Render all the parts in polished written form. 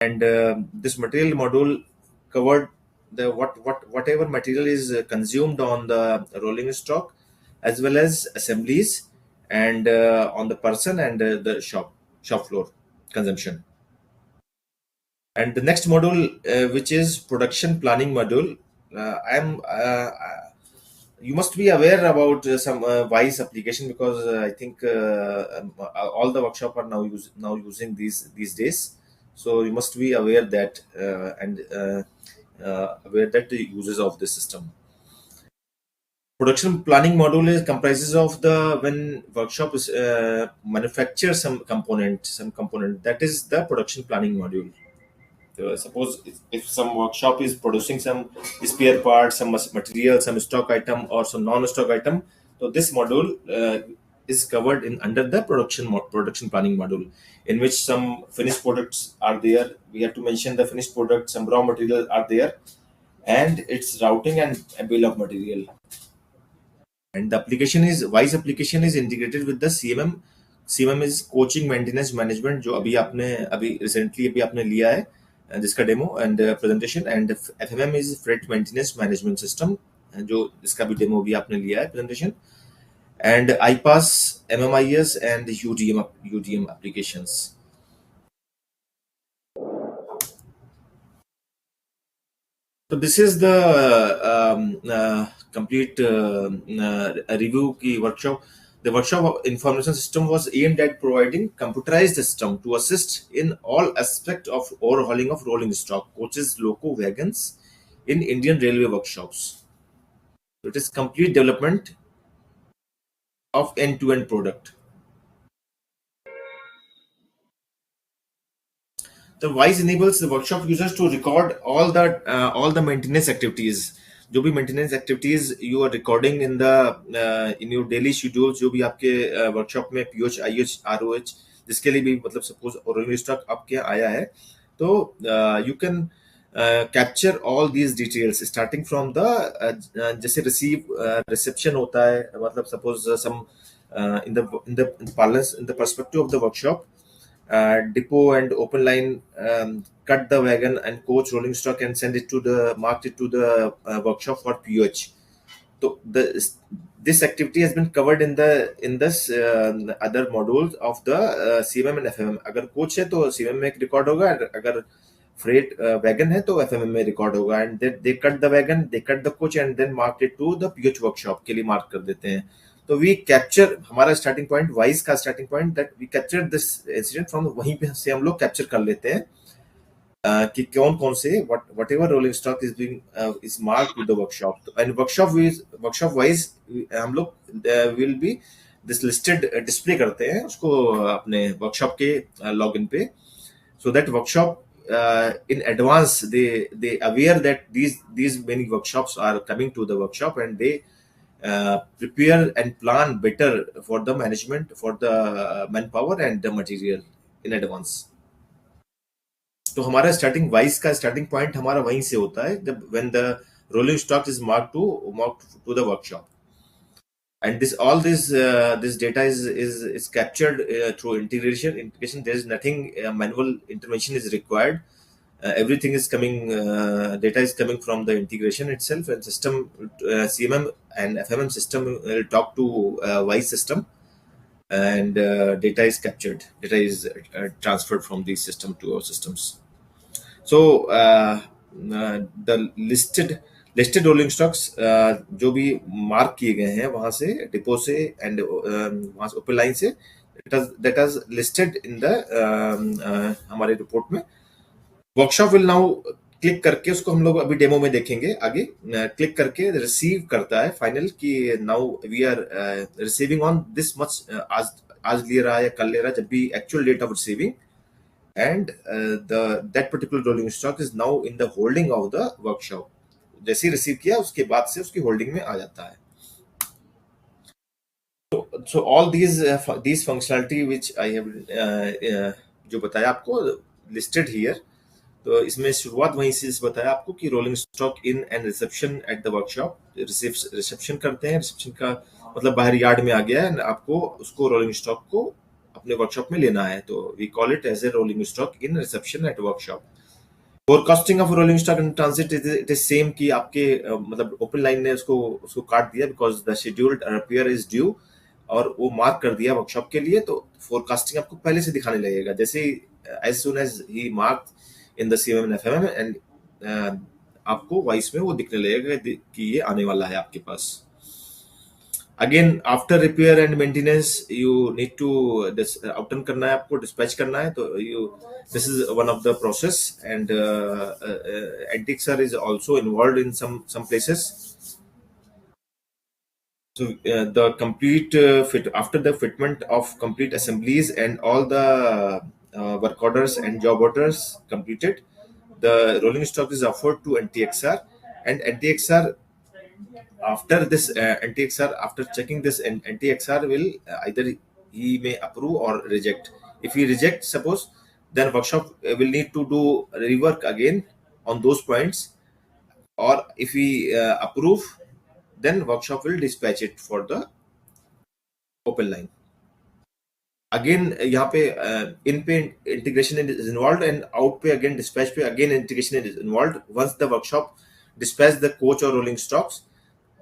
and this material module covered the whatever material is consumed on the rolling stock, as well as assemblies, and on the person and the shop floor consumption. And the next module, which is production planning module, I'm you must be aware about some wise application, because I think all the workshop are now using these days. So you must be aware that and aware that the uses of this system. Production planning module is comprises of the when workshop is manufacture some component, that is the production planning module. Suppose if some workshop is producing some spare parts, some material, some stock item, or some non-stock item, so this module is covered in under the production planning module, in which some finished products are there. We have to mention the finished product, some raw material are there, and its routing and a bill of material. And the application is integrated with the CMM. CMM is coaching maintenance management, जो अभी recently अभी आपने लिया है जिसका demo and presentation. And FMM is freight maintenance management system, जो इसका भी डेमो भी आपने लिया है presentation. And IPAS, MMIS and UDM applications. So this is the complete review की workshop. The workshop information system was aimed at providing computerized system to assist in all aspect of overhauling of rolling stock, coaches, loco, wagons in Indian railway workshops. So it is complete development of end-to-end product. The WISE enables the workshop users to record all the maintenance activities. जो भी maintenance activities you are recording in your daily schedule, जो भी आपके workshop में PH, IH, ROH, जिसके लिए भी मतलब सपोज रोलिंग स्टॉक आपके यहाँ आया है, तो you can capture all these details starting from the जैसे रिसेप्शन होता है, मतलब suppose some in the parlance, in the perspective of the workshop, depot and open line, cut the wagon and coach rolling stock and send it to the marked it to the workshop for PH. So this activity has been covered in this other modules of the CMM and FMM. अगर coach है तो CMM में record होगा, अगर freight wagon है तो FMM में record होगा. And they cut the wagon, they cut the coach and then mark it to the PH workshop के लिए मार्क कर देते हैं. तो वी कैप्चर, हमारा स्टार्टिंग पॉइंट वाइज का starting point, that we capture this incident from वहीं पे से हम लोग कैप्चर कर लेते हैं कि कौन कौन से whatever rolling stock is being is mark to the workshop. And workshop wise हम लोग will be this listed display करते हैं उसको अपने वर्कशॉप के लॉगिन पे, so that workshop in advance they aware that these many workshops are coming to the workshop, and they prepare and plan better for the management, for the manpower and the material in advance. तो हमारा starting wise का starting point हमारा वहीं से होता है, जब when the rolling stock is marked to the workshop. And this data is captured through integration. There is nothing manual intervention is required. Everything is coming, data is coming from the integration itself, and system CMM and FMM system will talk to WISE system, and data is captured, data is transferred from these system to our systems. So the listed rolling stocks जो भी mark किए गए हैं वहां से, depot से and वहां से ओपन लाइन से, that is listed in the हमारे रिपोर्ट में. वर्कशॉप विल नाउ क्लिक करके, उसको हम लोग अभी डेमो में देखेंगे आगे, क्लिक करके रिसीव करता है फाइनल कि now we are receiving on this much, आज ले रहा है या कल ले रहा है, जब भी actual date of receiving, and that particular rolling stock is now in the holding of the workshop. जैसे ही रिसीव किया उसके बाद से उसकी होल्डिंग में आ जाता है. So all these functionality which I have जो बताया आपको listed here, तो इसमें शुरुआत वहीं से बताया आपको कि rolling stock in and reception at the workshop. Reception करते हैं, रिसेप्शन का मतलब बाहर यार्ड में आ गया है, आपको उसको रोलिंग स्टॉक को अपने वर्कशॉप में लेना है, तो we call it as a rolling stock in reception at workshop. Forecasting of rolling stock in transit it is same कि आपके मतलब ओपन लाइन ने उसको उसको काट दिया because the scheduled repair is due, और वो मार्क कर दिया वर्कशॉप के लिए, तो फोरकास्टिंग आपको पहले से दिखाने लगेगा, जैसे as soon as he mark in the CMM and FMM and आपको वॉइस में वो दिखने लगेगा कि ये आने वाला है आपके पास। Again after repair and maintenance you need to outturn करना है, आपको डिस्पैच करना है, तो you this is one of the process and NTXR is also involved in some places. So the complete fit after the fitment of complete assemblies and all the work orders and job orders completed, the rolling stock is offered to NTXR, and NTXR after this NTXR after checking this NTXR will either he may approve or reject. If he rejects, suppose, then workshop will need to do rework again on those points, or if we approve, then workshop will dispatch it for the open line. Again यहाँ पे in पे integration is involve and out पे again dispatch पे again integration is involve. Once the workshop dispatch the coach or rolling stocks,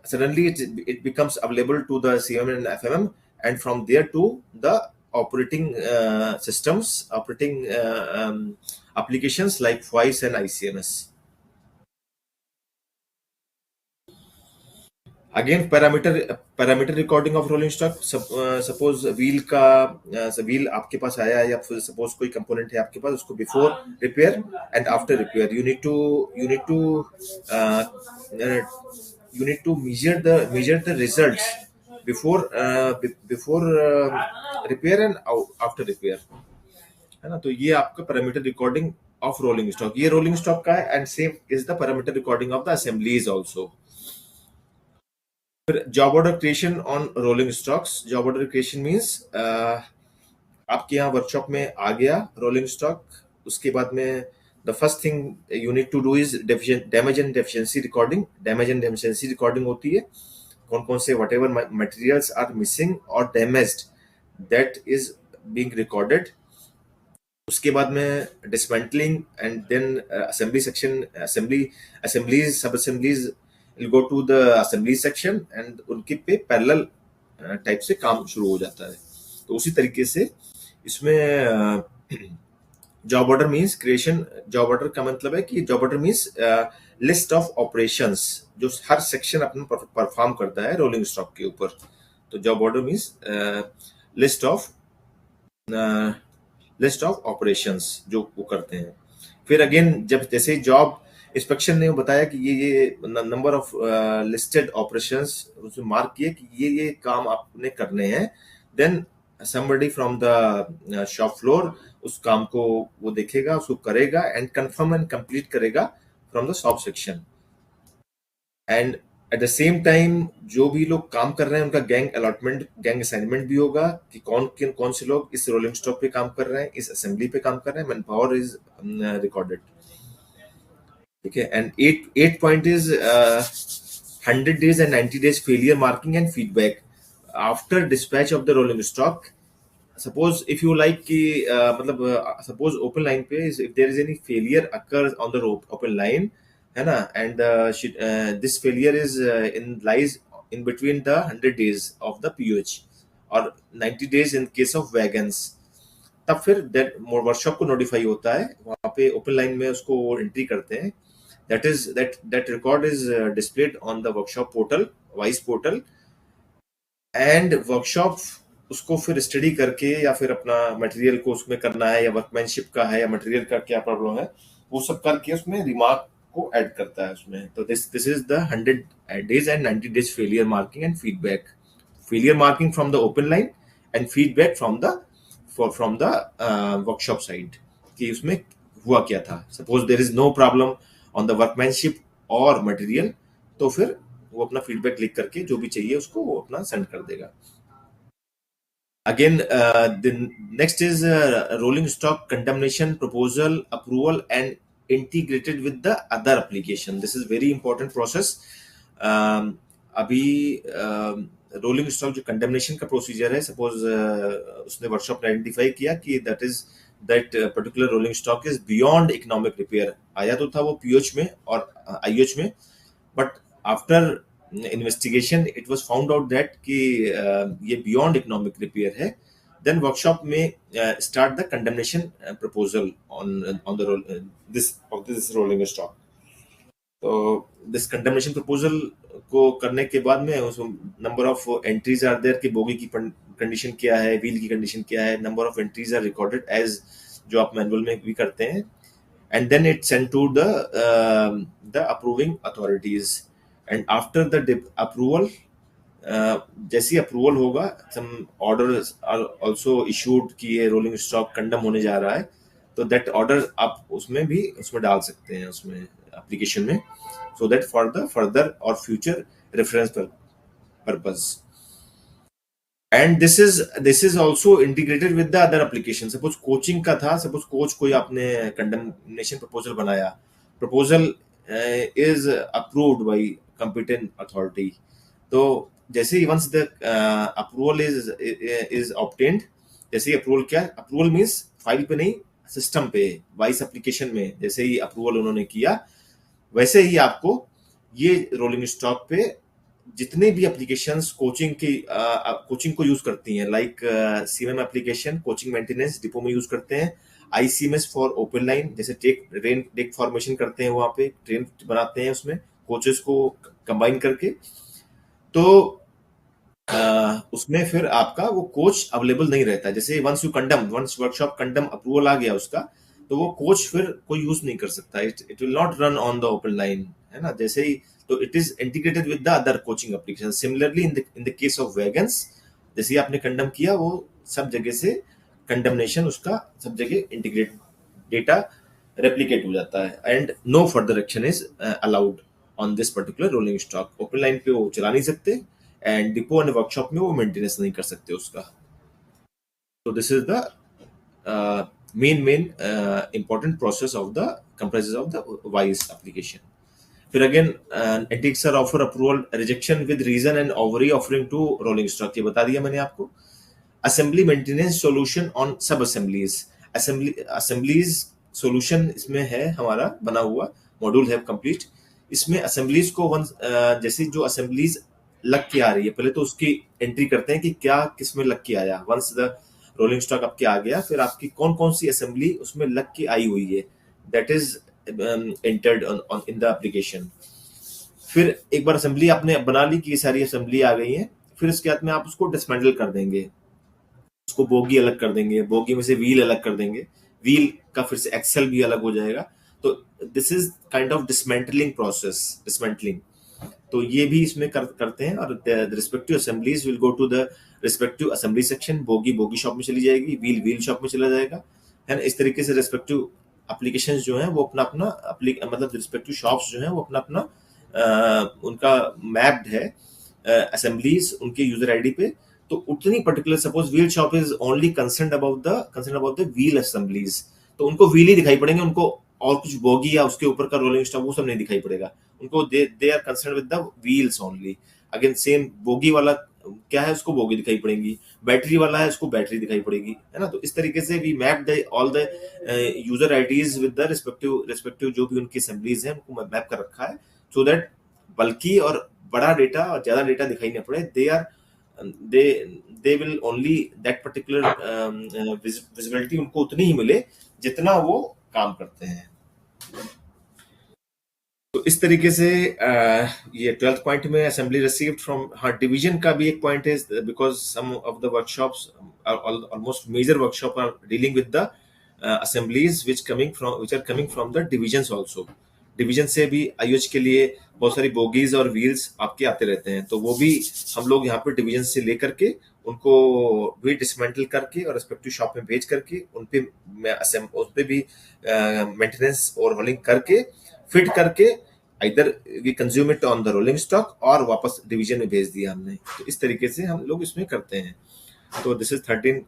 suddenly it becomes available to the CMM and FMM, and from there to the operating systems, operating applications like voice and ICMS. Again parameter recording of rolling stock. Suppose wheel का wheel आपके पास आया है, या फिर suppose कोई component है आपके पास, उसको before repair and after repair you need to measure the results before repair and after repair, है ना। तो ये आपका parameter recording of rolling stock, ये रोलिंग स्टॉक का है, and same is the parameter recording of the assemblies also. फिर job order creation on rolling stocks. Job order creation means आपके यहाँ वर्कशॉप में आ गया रोलिंग स्टॉक, उसके बाद में the first thing you need to do is damage and deficiency recording. Damage and deficiency recording होती है कौन कौन से whatever materials are missing और damaged, that is being recorded. उसके बाद में dismantling and then assembly section, assemblies sub assemblies will go to the assembly section and उनके पे पैरेलल टाइप से काम शुरू हो जाता है। तो उसी तरीके से इसमें job order means creation. Job order का मतलब है कि job order means list of operations जो हर सेक्शन अपना परफॉर्म करता है रोलिंग स्टॉक के ऊपर। तो job order means list of operations जो वो करते हैं। फिर अगेन जब जैसे जॉब इंस्पेक्शन ने बताया कि ये नंबर ऑफ लिस्टेड ऑपरेशंस उसमें मार्क किए कि ये काम आपने करने हैं, then somebody from the shop floor उस काम को वो देखेगा, उसको करेगा एंड कंफर्म एंड कंप्लीट करेगा from the shop section. And at the same time जो भी लोग काम कर रहे हैं उनका गैंग अलॉटमेंट, गैंग असाइनमेंट भी होगा कि कौन से लोग इस रोलिंग स्टॉक पे काम कर रहे हैं, इस असेंबली पे काम कर रहे हैं। मैन पावर इज रिकॉर्डेड, ठीक है। And at point is 100 days and 90 days failure marking and feedback after dispatch of the rolling stock. Suppose if you like कि मतलब suppose open line पे if there is any failure occurs on the open line, है ना, and this failure is lies in between the 100 days of the POH or 90 days in case of wagons, तब फिर workshop को notify होता है, वहां पे ओपन लाइन में उसको एंट्री करते हैं। that record is displayed on the workshop portal, wise portal, and workshop उसको फिर स्टडी करके या फिर अपना मटेरियल को उसमें करना है या वर्कमैनशिप का है या मटेरियल का क्या प्रॉब्लम है वो सब करके उसमें रिमार्क को ऐड करता है उसमें। तो this is the 100 days and 90 days failure marking and feedback. Failure marking from the open line and feedback from the workshop side कि उसमें हुआ क्या था। Suppose there is no problem on the workmanship और मटेरियल, तो फिर वो अपना फीडबैक लिख करके जो भी चाहिए उसको वो अपना सेंड कर देगा। Again the next is rolling stock condemnation proposal approval and integrated with the other application. This is very important process. अभी रोलिंग स्टॉक जो कंडेमनेशन का प्रोसीजर है, सपोज उसने वर्कशॉप ने आइडेंटिफाई किया कि that particular rolling stock is beyond economic repair. आया तो था वो पीओएच में और आईओएच में, but after investigation it was found out that कि ये बियॉन्ड इकोनॉमिक रिपेयर है। देन वर्कशॉप में start the condemnation proposal on the this rolling stock. तो दिस कंडेमनेशन प्रपोजल को करने के बाद में उस number of entries are there कि बोगी की कंडीशन क्या है, व्हील की कंडीशन क्या है, number of entries are recorded as जो आप मैनुअल में भी करते हैं, and then it's sent to the approving authorities, and after the approval, जैसे ही अप्रूवल होगा some orders are also issued कि ये रोलिंग स्टॉक कंडम होने जा रहा है, तो दैट ऑर्डर आप उसमें डाल सकते हैं उसमें एप्लीकेशन में, so that for the further or future reference purpose. And this is also integrated with the other application. Suppose coaching का था, सपोज कोच कोई आपने कंडेमनेशन प्रपोजल बनाया, proposal is approved by competent authority, तो जैसे ही once the approval is obtained, जैसे ही अप्रूवल क्या, अप्रूवल मींस फाइल पे नहीं, सिस्टम पे वाइस एप्लीकेशन में जैसे ही अप्रूवल उन्होंने किया, वैसे ही आपको ये रोलिंग स्टॉक पे जितने भी एप्लीकेशंस कोचिंग को यूज करती हैं, like CMM application coaching maintenance depot में यूज करते हैं, आईसीएमएस फॉर ओपन लाइन, जैसे टेक फॉर्मेशन करते हैं, वहां पे ट्रेन बनाते हैं उसमें कोचेस को कंबाइन करके, तो उसमें फिर आपका वो कोच अवेलेबल नहीं रहता। जैसे वंस वर्कशॉप कंडम अप्रूवल आ गया उसका, तो वो कोच फिर कोई यूज नहीं कर सकता, it will not run on the open line, है ना। जैसे ही तो it is integrated with the other coaching application. Similarly in the case of wagons, जैसे ही आपने कंडम किया, वो सब जगह से कंडमनेशन उसका सब जगह इंटीग्रेट डेटा रेप्लिकेट हो जाता है, and no further action is allowed on this particular rolling stock. Open line पे वो चला नहीं सकते, एंड डिपो एंड वर्कशॉप में वो मेंटेनेंस नहीं कर सकते उसका। तो this is the main important process of the comprises of the वाइस एप्लीकेशन। फिर again NTXR are offer approval rejection with reason and over offering to rolling stock, ये बता दिया मैंने आपको। Assembly maintenance solution on sub assemblies, assemblies solution इसमें है हमारा बना हुआ, मॉड्यूल है कंप्लीट। इसमें असेंबलीज को जैसे जो असेंबलीज लग के आ रही है, पहले तो उसकी एंट्री करते हैं कि क्या किस में लग के आया। वंस द रोलिंग स्टॉक आपके आ गया, फिर आपकी कौन कौन सी असेंबली उसमें लग के आई हुई है, that is entered in the application. फिर एक बार असेंबली आपने बना ली कि ये सारी असेंबली आ गई है, फिर इसके बाद में आप उसको डिसमेंटल कर देंगे, उसको बोगी अलग कर देंगे, बोगी में से व्हील अलग कर देंगे, व्हील का फिर से एक्सेल भी अलग हो जाएगा। तो this is kind of dismantling process, dismantling. तो ये भी इसमें करते हैं, और respective assemblies will go to the respective assembly section, bogie shop में चली जाएगी, व्हील शॉप में चला जाएगा, है ना। इस तरीके से रिस्पेक्टिव एप्लीकेशंस जो हैं वो अपना अपना मतलब रिस्पेक्टिव शॉप्स जो हैं वो अपना अपना उनका मैप्ड है असेंबलीज उनके यूजर आईडी पे। तो उतनी particular, suppose wheel shop is only concern about the wheel assemblies, तो उनको व्हील ही दिखाई पड़ेंगे, उनको और कुछ बोगी या उसके ऊपर का रोलिंग स्टॉक वो सब नहीं दिखाई पड़ेगा उनको। They are concern with the wheels only. Again same bogie वाला क्या है, उसको बोगी दिखाई पड़ेगी, बैटरी वाला है उसको बैटरी दिखाई पड़ेगी, है ना। तो इस तरीके से we map the all the user IDs with the respective जो भी उनकी असेंबलीज हैं उनको मैप कर रखा है, सो दैट बल्कि और बड़ा डेटा और ज्यादा डेटा दिखाई नहीं पड़े। They will only that particular visibility उनको उतनी ही मिले जितना वो काम करते हैं। तो इस तरीके से ये 12th पॉइंट में असेंबली रिसीव्ड फ्रॉम, हाँ डिवीजन का भी एक पॉइंट है, because some of the workshops almost major workshop are dealing with the assemblies which are coming from the division also. Division से भी आईओएच के लिए बहुत सारी बोगीज और व्हील्स आपके आते रहते हैं, तो वो भी हम लोग यहाँ पे डिवीजन से लेकर के उनको भी डिसमेंटल करके और रिस्पेक्टिव शॉप में भेज करके उन पे भी मेंटेनेंस और रोलिंग करके फिट करके इधर we consume it on the rolling stock और वापस डिवीजन में भेज दिया हमने। तो इस तरीके से हम लोग इसमें करते हैं। तो दिस इज 13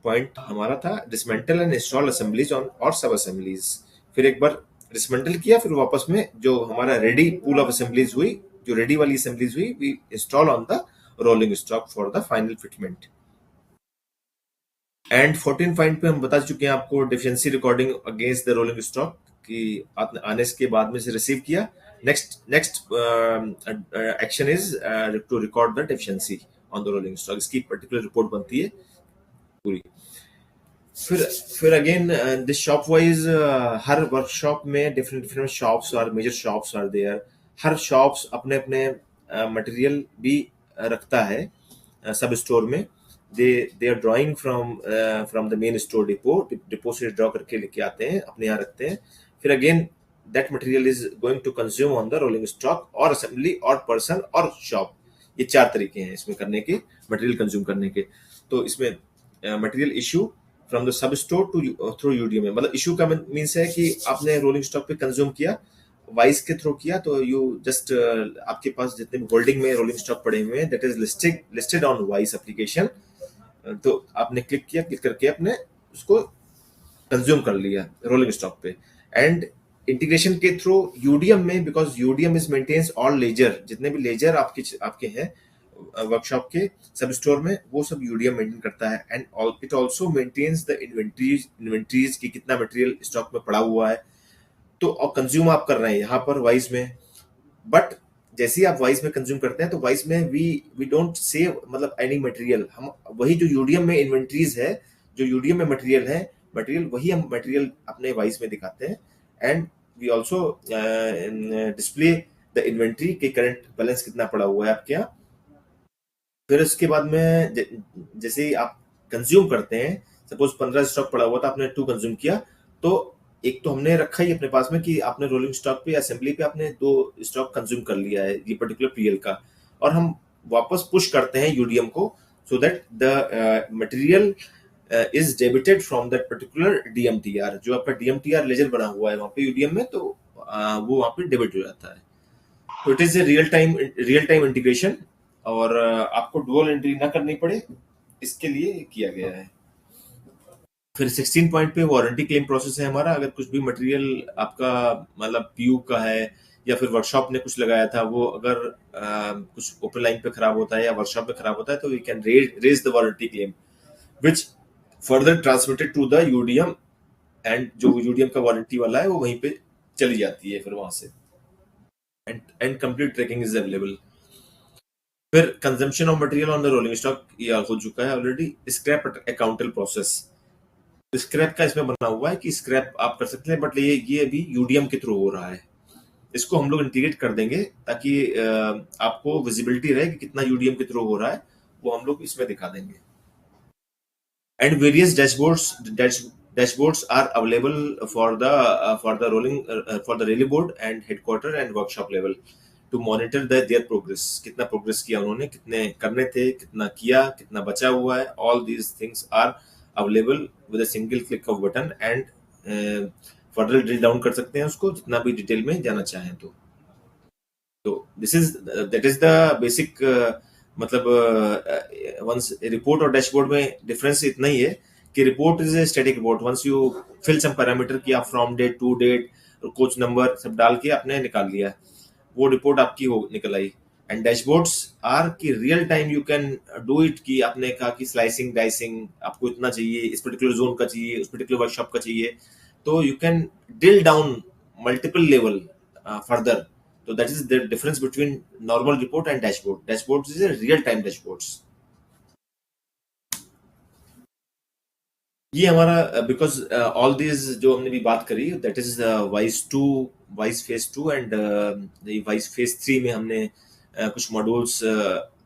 पॉइंट हमारा था, dismantle and install assemblies on और सब असेंबलीज। फिर एक बार डिसमेंटल किया, फिर वापस में जो हमारा रेडी पूल ऑफ असेंबलीज हुई, जो रेडी वाली असेंबलीज हुई, we install on the rolling stock for the final fitment. And 14 point पे हम बता चुके हैं आपको deficiency recording against the rolling stock कि आपने आने के बाद में से रिसीव किया. Next action is to record the deficiency on the rolling stock. इसकी पर्टिकुलर रिपोर्ट बनती है पूरी. फिर अगेन दिस शॉप वाइज हर वर्कशॉप में डिफरेंट डिफरेंट शॉप्स और मेजर शॉप्स आर देयर. हर शॉप्स अपने अपने मटेरियल भी रखता है सब स्टोर में. They are drawing from the main store depot से ड्रॉ करके लेके आते हैं, अपने यहाँ रखते हैं. फिर again that material is going to consume on the rolling stock और असेंबली और पर्सन और शॉप. ये 4 तरीके हैं इसमें करने के, मटेरियल कंज्यूम करने के. तो इसमें material issue from the sub store to through UDM. मतलब इशू का मीन्स है कि आपने रोलिंग स्टॉक पे कंज्यूम किया, वाइस के थ्रू किया, तो यू जस्ट आपके पास जितने भी होल्डिंग में रोलिंग स्टॉक पड़े हुए हैं that is listed on vice application. तो आपने क्लिक किया, क्लिक करके आपने उसको कंज्यूम कर लिया रोलिंग स्टॉक पे. एंड इंटीग्रेशन के थ्रू यूडीएम में, because UDM is maintains all ledger, जितने भी लेजर आपके हैं वर्कशॉप के सब स्टोर में, वो सब यूडीएम मेंटेन करता है. And it also maintains the inventories की कितना मटेरियल स्टॉक में पड़ा हुआ है. तो और कंज्यूम आप कर रहे हैं यहाँ पर वाइस में. बट जैसे ही आप वाइस में कंज्यूम करते हैं तो वाइस में वी डोंट सेव मतलब एनी मटेरियल. हम वही जो यूडीएम में इन्वेंटरीज है, जो यूडीएम में मटेरियल वही हम मटेरियल अपने वाइस में दिखाते हैं. And we also display the inventory के करंट बैलेंस कितना पड़ा हुआ है आपके यहाँ. फिर उसके बाद में जैसे ही आप कंज्यूम करते हैं, सपोज 15 स्टॉक पड़ा हुआ था, आपने 2 कंज्यूम किया, तो एक तो हमने रखा ही अपने पास में कि आपने रोलिंग स्टॉक पे असेंबली पे आपने 2 स्टॉक कंज्यूम कर लिया है ये पर्टिकुलर पीएल का, और हम वापस पुश करते हैं यूडीएम को so that the material is debited from that particular DMTR. जो आपका डीएमटीआर लेजर बना हुआ है वहां पे यूडीएम में, तो वो वहां पे डेबिट हो जाता है. तो it is a real time integration, और आपको डुअल एंट्री ना करनी पड़े, इसके लिए किया गया है. फिर 16 पॉइंट पे वारंटी क्लेम प्रोसेस है हमारा. अगर कुछ भी मटेरियल आपका मतलब पीयू का है या फिर वर्कशॉप ने कुछ लगाया था, वो अगर कुछ ओपन लाइन पे खराब होता है या वर्कशॉप पे खराब होता है, तो we can raise the warranty claim which further transmitted to the UDM. And जो यूडीएम का वारंटी वाला है वो वहीं पे चली जाती है फिर वहां से. And complete tracking is available. फिर consumption of material on the rolling stock ये हो चुका है already. Scrap accountable process, scrap का इसमें बना हुआ है कि स्क्रैप आप कर सकते हैं, बट ये अभी यूडीएम के थ्रू हो रहा है. इसको हम लोग इंटीग्रेट कर देंगे ताकि आपको विजिबिलिटी रहे कि कितना यूडीएम के थ्रू हो रहा है, वो हम लोग इसमें दिखा देंगे. And various dashboards are available for the rolling for the railway board and headquarter and workshop level to monitor their progress. कितना प्रोग्रेस किया उन्होंने, कितने करने थे, कितना किया, कितना बचा हुआ है. All these things are available with a single click of button. And further drill down कर सकते हैं उसको जितना भी डिटेल में जाना चाहें तो. दैट इज द बेसिक मतलब वंस रिपोर्ट और डैशबोर्ड में डिफरेंस इतना ही है कि report is a static report. Once you fill some parameter की आप from date to date coach number सब डाल के आपने निकाल लिया, वो रिपोर्ट आपकी हो निकल आई. एंड डैशबोर्ड्स आर की real time you can do it कि आपने कहा कि स्लाइसिंग डाइसिंग आपको इतना चाहिए, इस पर्टिकुलर जोन का चाहिए, उस पर्टिकुलर वर्कशॉप का चाहिए, तो you can drill down multiple level further. So that is the difference between normal report and dashboard. Dashboards is a real time dashboards. ये हमारा बिकॉज ऑल दिस जो हमने भी बात करी that is vice phase 2 and vice phase 3 में हमने कुछ मॉड्यूल्स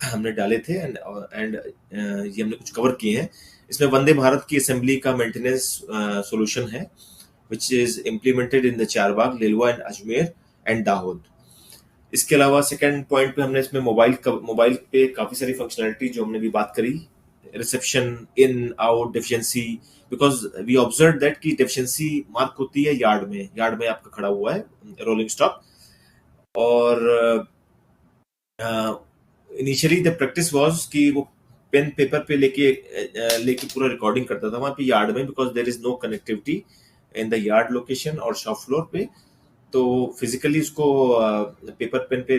हमने डाले थे. एंड ये हमने कुछ कवर किए हैं. इसमें वंदे भारत की असेंबली का मेंटेनेंस सॉल्यूशन है which is implemented in the Charbagh, Liluah and Ajmer and Dahod. इसके अलावा सेकंड पॉइंट पे हमने इसमें मोबाइल पे काफी सारी फंक्शनलिटी जो हमने भी बात करी, reception in out deficiency, because we observe that कि डेफिशिएंसी मार्क होती है यार्ड में आपका खड़ा हुआ है रोलिंग स्टॉक. और इनिशियली द प्रैक्टिस वाज कि वो पेन पेपर पे लेके पूरा रिकॉर्डिंग करता था वहां पे यार्ड में, because there is no connectivity in the yard location और शॉप फ्लोर पे. तो फिजिकली उसको पेपर पेन पे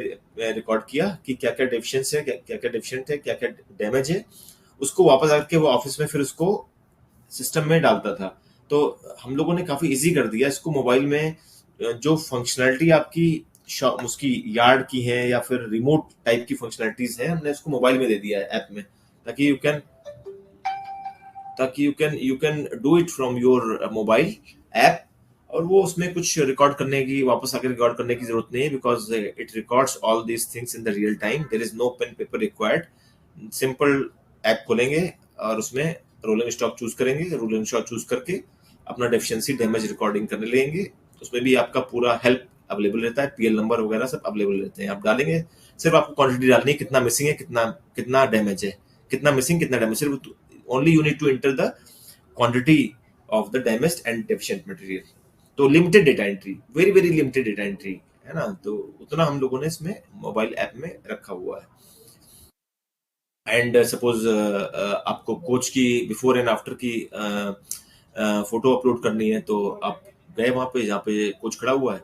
रिकॉर्ड किया कि क्या क्या डेफिशिएंसी है, क्या क्या डेफिशिएंट है, क्या क्या डैमेज है। उसको वापस आके वो ऑफिस में फिर उसको सिस्टम में डालता था। तो हम लोगों ने काफी इजी कर दिया इसको मोबाइल में। जो फंक्शनैलिटी आपकी उसकी यार्ड की है या फिर रिमोट टाइप की फंक्शनैलिटीज है, हमने उसको मोबाइल में दे दिया है ऐप में, ताकि you can do it from your mobile app. और वो उसमें कुछ रिकॉर्ड करने की, वापस आकर रिकॉर्ड करने की जरूरत नहीं है, because it records all these things in the real time. There is no pen paper required. Simple app खोलेंगे और उसमें रोलिंग स्टॉक चूज करेंगे, रोलिंग स्टॉक चूज करके अपना डेफिशिएंसी डैमेज रिकॉर्डिंग करने लेंगे। उसमें भी आपका पूरा हेल्प अवेलेबल रहता है, पीएल नंबर वगैरह सब अवेलेबल रहते हैं। आप डालेंगे, सिर्फ आपको क्वांटिटी डालनी है, कितना मिसिंग है, कितना कितना डैमेज है, कितना मिसिंग कितना डैमेज, सिर्फ only you need to enter the quantity of the damaged and deficient material. तो limited data entry, very very limited data entry है ना, तो उतना हम लोगों ने इसमें मोबाइल ऐप में रखा हुआ है। एंड सपोज आपको कोच की बिफोर एंड आफ्टर की फोटो अपलोड करनी है, तो आप गए वहां पे जहाँ पे कोच खड़ा हुआ है,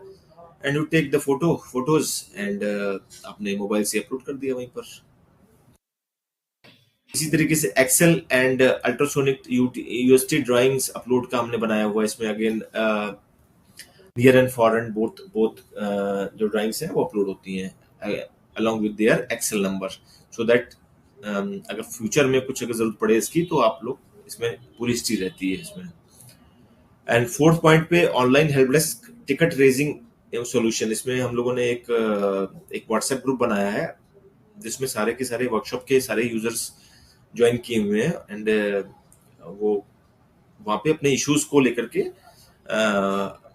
and you take the photos and आपने मोबाइल से अपलोड कर दिया वहीं पर। इसी तरीके से axle and ultrasonic UST drawings upload का हमने बनाया हुआ है इसमें। Again near end far end both both जो ड्राइंग्स हैं वो अपलोड होती हैं along with their axle number, so that अगर फ्यूचर में कुछ अगर जरूरत पड़े इसकी, तो आप लोग इसमें पूरी हिस्ट्री रहती है इसमें। एंड फोर्थ पॉइंट पे online help desk ticket raising solution. इसमें हम लोगों ने एक व्हाट्सएप ग्रुप बनाया है, जिसमें सारे के सारे वर्कशॉप के सारे यूजर्स ज्वाइन किए हुए हैं। एंड वो वहाँ पे अपने इश्यूज को लेकर के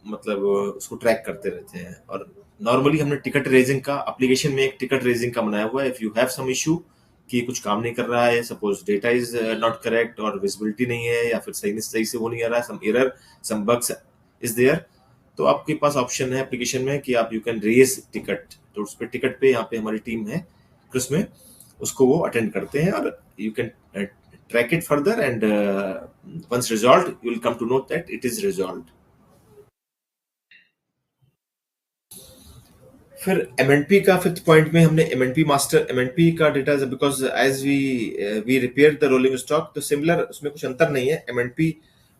मतलब उसको ट्रैक करते रहते हैं। और नॉर्मली हमने टिकट रेजिंग का एप्लीकेशन में एक टिकट रेजिंग का बनाया हुआ है। If you have some issue कि कुछ काम नहीं कर रहा है, suppose data is not correct और विजिबिलिटी नहीं है, या फिर सही से हो नहीं आ रहा है, some error some bugs is there, तो आपके पास ऑप्शन है एप्लीकेशन में कि आप यू कैन रेज टिकट। तो उस पर टिकट पे यहाँ पे हमारी टीम है उसमें, उसको वो अटेंड करते हैं, और you can track it further, and once resolve you will come to know that it is resolve. फिर एमएनपी का फिफ्थ पॉइंट में हमने एमएनपी मास्टर, एमएनपी का data, because as we repair the rolling stock, तो similar उसमें कुछ अंतर नहीं है। एमएनपी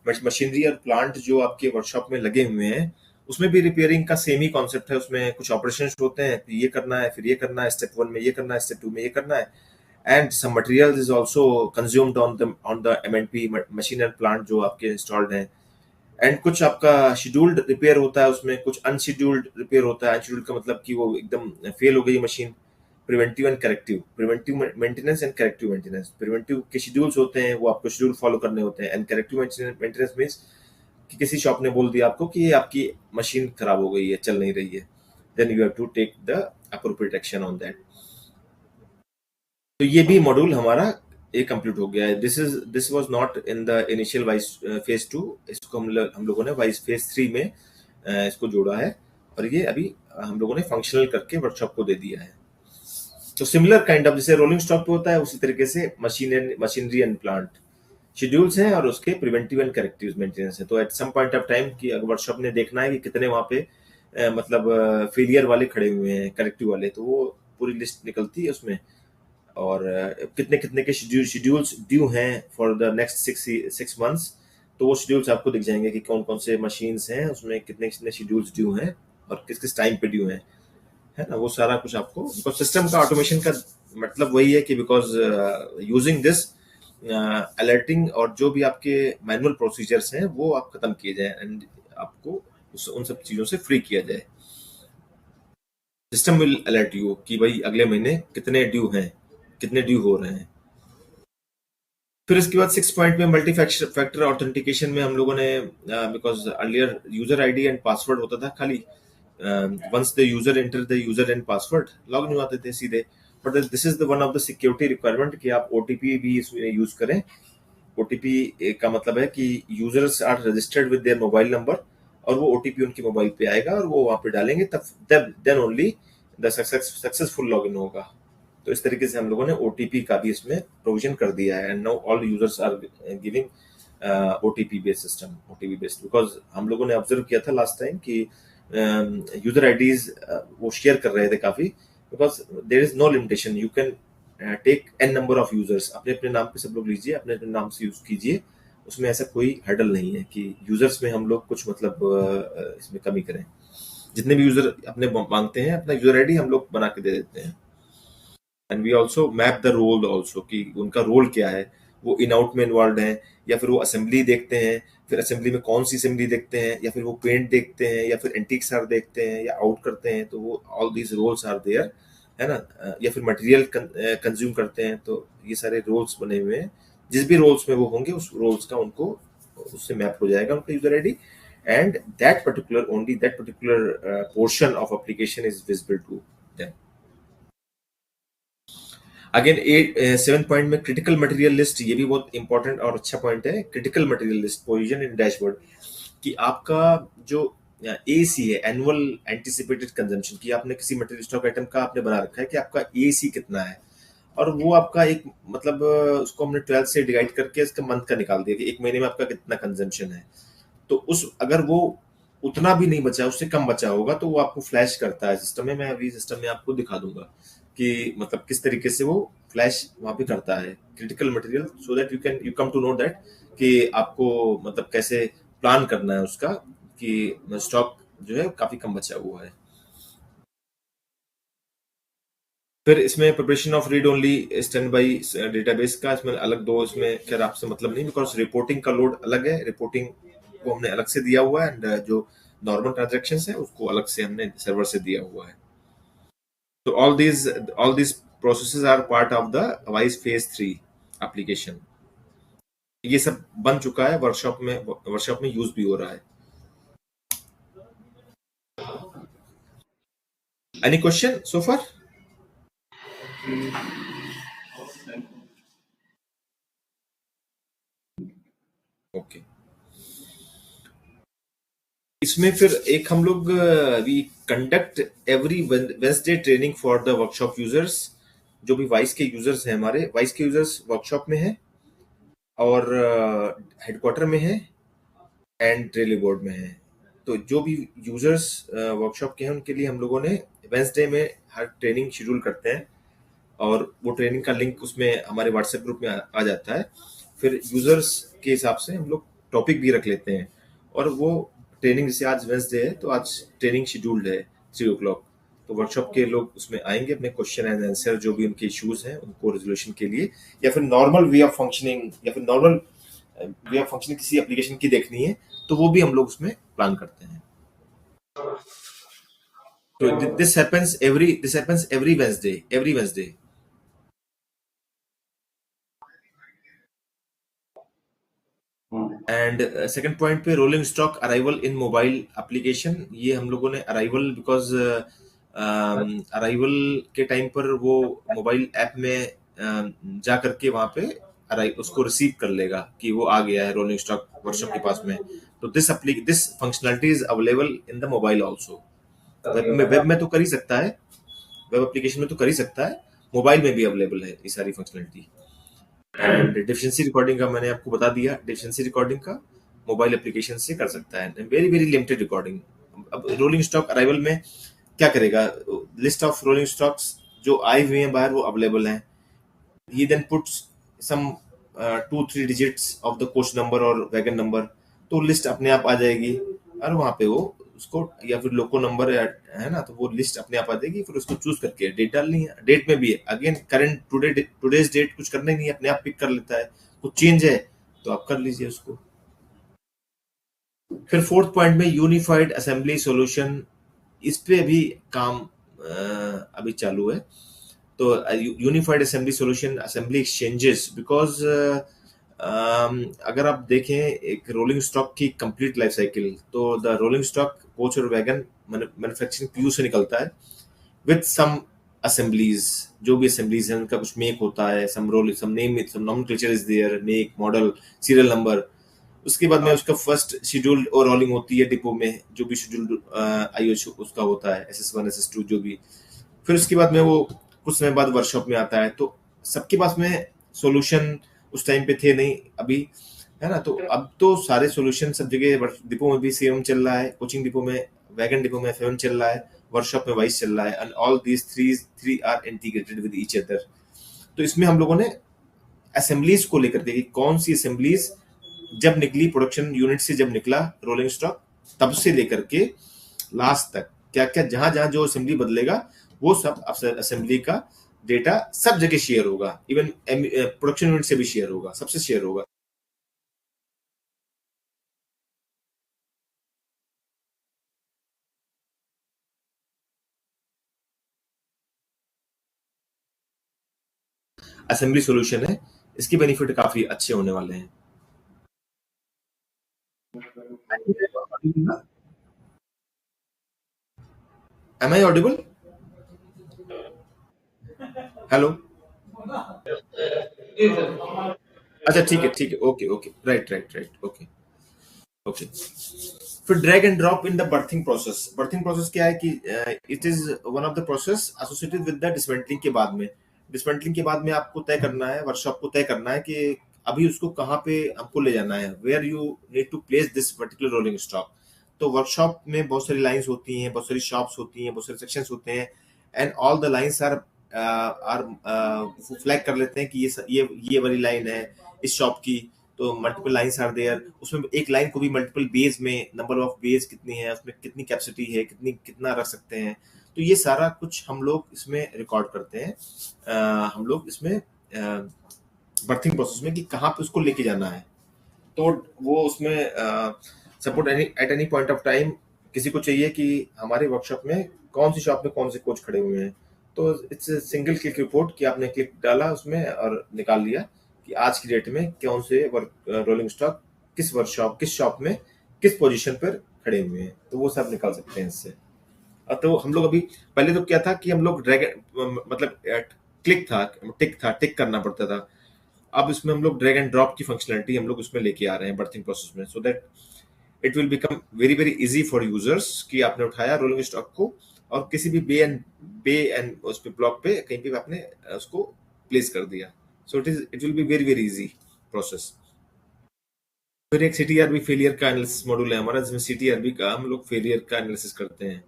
मशीनरी और प्लांट जो आपके वर्कशॉप में लगे हुए हैं, उसमें भी रिपेयरिंग का सेम ही कॉन्सेप्ट है। उसमें कुछ ऑपरेशन होते हैं, ये करना है, फिर ये करना है, स्टेप 1 में ये करना है, स्टेप 2 में ये करना है, and some material is also consumed on the MNP machine and plant जो आपके इंस्टॉल्ड हैं। एंड कुछ आपका शेड्यूल्ड रिपेयर होता है, उसमें कुछ अनशेड्यूल्ड रिपेयर होता है। अनशेड्यूल्ड का मतलब कि वो एकदम फेल हो गई machine. Preventive and corrective, preventive maintenance and corrective maintenance. Preventive के शेड्यूल्स होते हैं, वो आपको शेड्यूल फॉलो करने होते हैं। एंड करेक्टिव मेंटेनेंस मींस कि किसी शॉप ने बोल दिया आपको कि ये आपकी मशीन खराब हो गई है, चल नहीं रही है, then you have to take the appropriate action on that. तो ये भी मॉड्यूल हमारा ये कंप्लीट हो गया है। This was not in the initial wise phase 2, इसको हम लोगों ने वाइज फेज 3 में इसको जोड़ा है, और ये अभी हम लोगों ने फंक्शनल करके वर्कशॉप को दे दिया है। तो सिमिलर काइंड ऑफ जैसे रोलिंग स्टॉक पे होता है, उसी तरीके से मशीनरी एंड प्लांट शेड्यूल्स हैं, और उसके प्रिवेंटिव एंड करेक्टिव मेंटेनेंस है। तो at some point of time की अगर वर्कशॉप ने देखना है कि कितने वहाँ पे मतलब फेलियर वाले खड़े हुए हैं, करेक्टिव वाले, तो वो पूरी लिस्ट निकलती है उसमें। और कितने कितने के शेड्यूल्स ड्यू हैं फॉर द नेक्स्ट 6 मंथ्स, तो वो शेड्यूल्स आपको दिख जाएंगे कि कौन कौन से मशीन्स हैं उसमें, कितने कितने शेड्यूल्स ड्यू हैं और किस किस टाइम पे ड्यू हैं, है ना। वो सारा कुछ आपको, बिकॉज सिस्टम का ऑटोमेशन का मतलब वही है कि बिकॉज यूजिंग दिस अलर्टिंग और जो भी आपके मैनुअल प्रोसीजर्स हैं वो आप खत्म किए जाए, एंड आपको उन सब चीजों से फ्री किया जाए। सिस्टम विल अलर्ट यू कि भाई अगले महीने कितने ड्यू हैं, कितने ड्यू हो रहे हैं। फिर इसके बाद 6 पॉइंट में मल्टी फैक्टर ऑथेंटिकेशन में हम लोगों ने, because earlier user ID and password होता था खाली, once the user enter the user and password log in आते थे सीधे, but this is the one of the security requirement कि आप ओटीपी भी इसमें यूज करें। ओटीपी का मतलब है कि users are registered with their mobile number, और वो ओटीपी उनके मोबाइल पे आएगा और वो वहां पे डालेंगे, तब then only the successful login होगा। तो इस तरीके से हम लोगों ने ओटीपी का भी इसमें प्रोविजन कर दिया है, and now all users are giving OTP based system, OTP based, because हम लोगों ने ऑब्जर्व किया था लास्ट टाइम कि यूजर आईडीज वो शेयर कर रहे थे काफी, because there is no limitation, you can take an number of users, अपने अपने नाम पे सब लोग लीजिए, अपने अपने नाम से यूज कीजिए, उसमें ऐसा कोई हर्डल नहीं है कि यूजर्स में हम लोग कुछ मतलब इसमें कमी करें। जितने भी यूजर अपने मांगते हैं अपना यूजर आईडी हम लोग बना के दे देते हैं। And we also map the role also कि उनका रोल क्या है, वो इन आउट में इन्वॉल्व हैं या फिर वो असेंबली देखते हैं, फिर असेंबली में कौन सी असेंबली देखते हैं, या फिर वो पेंट देखते हैं, या फिर एंटीक्स आर देखते हैं या आउट करते हैं, तो वो all these roles are there, है ना। या फिर मटेरियल कंज्यूम करते हैं, तो ये सारे रोल्स बने हुए हैं, जिस भी रोल्स में वो होंगे उस रोल्स का उनको उससे मैप हो जाएगा उनका user ID, and that particular only that particular portion of application is visible to them. Again 7 point में क्रिटिकल मटेरियल लिस्ट, ये भी बहुत इंपॉर्टेंट और अच्छा पॉइंट है। Critical material list position in dashboard कि आपका जो एसी है, एनुअल एंटिसिपेटेड कंजम्पशन, की आपने किसी मटेरियल स्टॉक आइटम का आपने बना रखा है कि आपका एसी कितना है, और वो आपका एक मतलब उसको हमने 12 से डिवाइड करके इसका मंथ का निकाल दिया कि एक महीने में आपका कितना कंजम्पशन है। तो उस अगर वो उतना भी नहीं बचा, उससे कम बचा होगा, तो वो आपको फ्लैश करता है सिस्टम में। मैं अभी सिस्टम में आपको दिखा दूंगा कि मतलब किस तरीके से वो फ्लैश वहां पे करता है critical material, so that you come to know that कि आपको मतलब कैसे प्लान करना है उसका, कि स्टॉक जो है काफी कम बचा हुआ है। फिर इसमें preparation of read only stand by database का इसमें अलग दो, इसमें खैर आपसे मतलब नहीं, बिकॉज रिपोर्टिंग का लोड अलग है, रिपोर्टिंग को हमने अलग से दिया हुआ है, एंड जो नॉर्मल ट्रांजेक्शन है उसको अलग से हमने सर्वर से दिया हुआ है। तो all these processes are part of the वाइज फेज 3 एप्लीकेशन। ये सब बन चुका है, वर्कशॉप में यूज भी हो रहा है। Any question so far? Okay. इसमें फिर एक हम लोग we conduct every Wednesday training for the workshop users. जो भी वाइस के यूजर्स हैं, हमारे वाइस के यूजर्स वर्कशॉप में हैं और हेडक्वार्टर में हैं एंड रेली बोर्ड में हैं। तो जो भी यूजर्स वर्कशॉप के हैं उनके लिए हम लोगों ने वेंसडे में हर ट्रेनिंग शेड्यूल करते हैं, और वो ट्रेनिंग का लिंक उसमें हमारे व्हाट्सएप ग्रुप में आ जाता है। फिर यूजर्स के हिसाब से हम लोग टॉपिक भी रख लेते हैं, और वो ट्रेनिंग जैसे आज वेंसडे है तो आज ट्रेनिंग शेड्यूल्ड है 3 o'clock, तो वर्कशॉप के लोग उसमें आएंगे, अपने क्वेश्चन एंड आंसर जो भी उनके इश्यूज हैं उनको रेजोल्यूशन के लिए, या फिर नॉर्मल वे ऑफ फंक्शनिंग या फिर नॉर्मल वे ऑफ फंक्शनिंग किसी एप्लीकेशन की देखनी है, तो वो भी हम लोग उसमें प्लान करते हैं। तो this happens every Wednesday. And second point पे rolling stock arrival in mobile application, ये हम लोगों ने अराइवल बिकॉज अराइवल के टाइम पर वो मोबाइल ऐप में जा करके वहां पे उसको रिसीव कर लेगा कि वो आ गया है रोलिंग स्टॉक वर्कशॉप के पास में। तो this functionality is available in the mobile also. Web में तो कर ही सकता है, वेब एप्लीकेशन में तो कर ही सकता है, मोबाइल में भी अवेलेबल है ये सारी फंक्शनलिटी। एंड डिफिशिएंसी रिकॉर्डिंग का मैंने आपको बता दिया, डिफिशिएंसी रिकॉर्डिंग का मोबाइल एप्लीकेशन से कर सकता है, वेरी वेरी लिमिटेड रिकॉर्डिंग। अब रोलिंग स्टॉक अराइवल में क्या करेगा, लिस्ट ऑफ रोलिंग स्टॉक्स जो आए हुए हैं बाहर वो अवेलेबल हैं, he then puts some 2-3 digits of the coach number और वैगन नंबर, तो लिस्ट अपने आप आ जाएगी, और वहां पे वो उसको या फिर लोको नंबर है ना, तो वो लिस्ट अपने आप आ जाएगी, फिर उसको चूज करके डेट डालनी है। डेट में भी है अगेन करंट टुडेज डेट कुछ करना ही नहीं है, अपने आप पिक कर लेता है, कुछ चेंज है तो आप कर लीजिए उसको। फिर फोर्थ पॉइंट में यूनिफाइड असेंबली सॉल्यूशन, इस पे भी काम अभी चालू है। तो unified assembly solution assembly exchanges, because अगर आप देखें एक रोलिंग स्टॉक की कंप्लीट लाइफ साइकिल, तो द रोलिंग स्टॉक कोच और वैगन मैन्युफैक्चरिंग पीयू से निकलता है विद सम असेंबलीज, जो भी असेंबलीज हैं उनका कुछ मेक होता है, some role some name some nomenclature is there, make model serial number. उसके बाद में उसका फर्स्ट शेड्यूल और रोलिंग होती है डिपो में, जो भी शेड्यूल आईओ उसका होता है SS1 SS2 जो भी। फिर उसके बाद में वो कुछ समय बाद वर्कशॉप में आता है, तो सबके पास में सॉल्यूशन उस टाइम पे थे नहीं अभी, है ना। तो अब तो सारे सॉल्यूशन सब जगह डिपो में भी सेम चल रहा है, कोचिंग डिपो में वैगन डिपो में FM चल रहा है, वर्कशॉप में वाइस चल रहा है, and all these three three are integrated with each other. तो इसमें हम लोगों ने असेंबलीज को लेकर के, कौन सी असेंबलीज जब निकली प्रोडक्शन यूनिट से, जब निकला रोलिंग स्टॉक, तब से लेकर के लास्ट तक क्या क्या, जहां जहां जो असेंबली बदलेगा वो सब असेंबली का डेटा सब जगह शेयर होगा, इवन प्रोडक्शन यूनिट से भी शेयर होगा, सबसे शेयर होगा। असेंबली सॉल्यूशन है, इसके बेनिफिट काफी अच्छे होने वाले हैं। Am I audible? हेलो? अच्छा ठीक है, ठीक है, okay okay, right right right, okay okay. फिर drag and drop in the berthing process. Berthing process क्या है कि it is one of the process associated with the dismantling के बाद में। डिसमेंटलिंग के बाद में आपको तय करना है, वर्कशॉप को तय करना है कि अभी उसको कहाँ पे हमको ले जाना है, where you need to place this particular rolling stock. तो वर्कशॉप में बहुत सारी लाइंस होती हैं, बहुत सारी शॉप्स होती हैं, बहुत सारे सेक्शंस होते हैं, and all the lines are flag कर लेते हैं कि ये वाली लाइन है इस शॉप की। तो मल्टीपल लाइंस आर देयर, उसमें एक लाइन को भी मल्टीपल बेज में, नंबर ऑफ बेज कितनी है उसमें, कितनी कैपेसिटी है, कितनी कितना रख सकते हैं, तो ये सारा कुछ हम लोग इसमें रिकॉर्ड करते हैं। हम लोग इसमें बर्थिंग प्रोसेस में कि कहाँ पे उसको लेके जाना है। तो वो उसमें support at any point of time किसी को चाहिए कि हमारे वर्कशॉप में कौन सी शॉप में कौन से कोच खड़े हुए हैं, तो इट्स सिंगल क्लिक रिपोर्ट कि आपने क्लिक डाला उसमें और निकाल लिया कि आज की डेट में कौन से रोलिंग स्टॉक किस वर्कशॉप किस शॉप में किस पोजीशन पर खड़े हुए हैं, तो वो सब निकाल सकते हैं इससे। तो हम लोग अभी, पहले तो क्या था कि हम लोग ड्रैग, मतलब क्लिक था, टिक करना पड़ता था। अब इसमें हम लोग ड्रैग एंड ड्रॉप की फंक्शनलिटी हम लोग उसमें लेके आ रहे हैं बर्थिंग प्रोसेस में, so that it will become very very easy for users कि आपने उठाया रोलिंग स्टॉक को और किसी भी बे एंड उस पे ब्लॉक पे कहीं पे आपने उसको प्लेस कर दिया। So it will be very very easy process. फिर एक सीटीआरबी फेलियर का एनालिसिस मॉड्यूल है हमारा, जिसमें सीटीआरबी का हम लोग फेलियर का एनालिसिस करते हैं।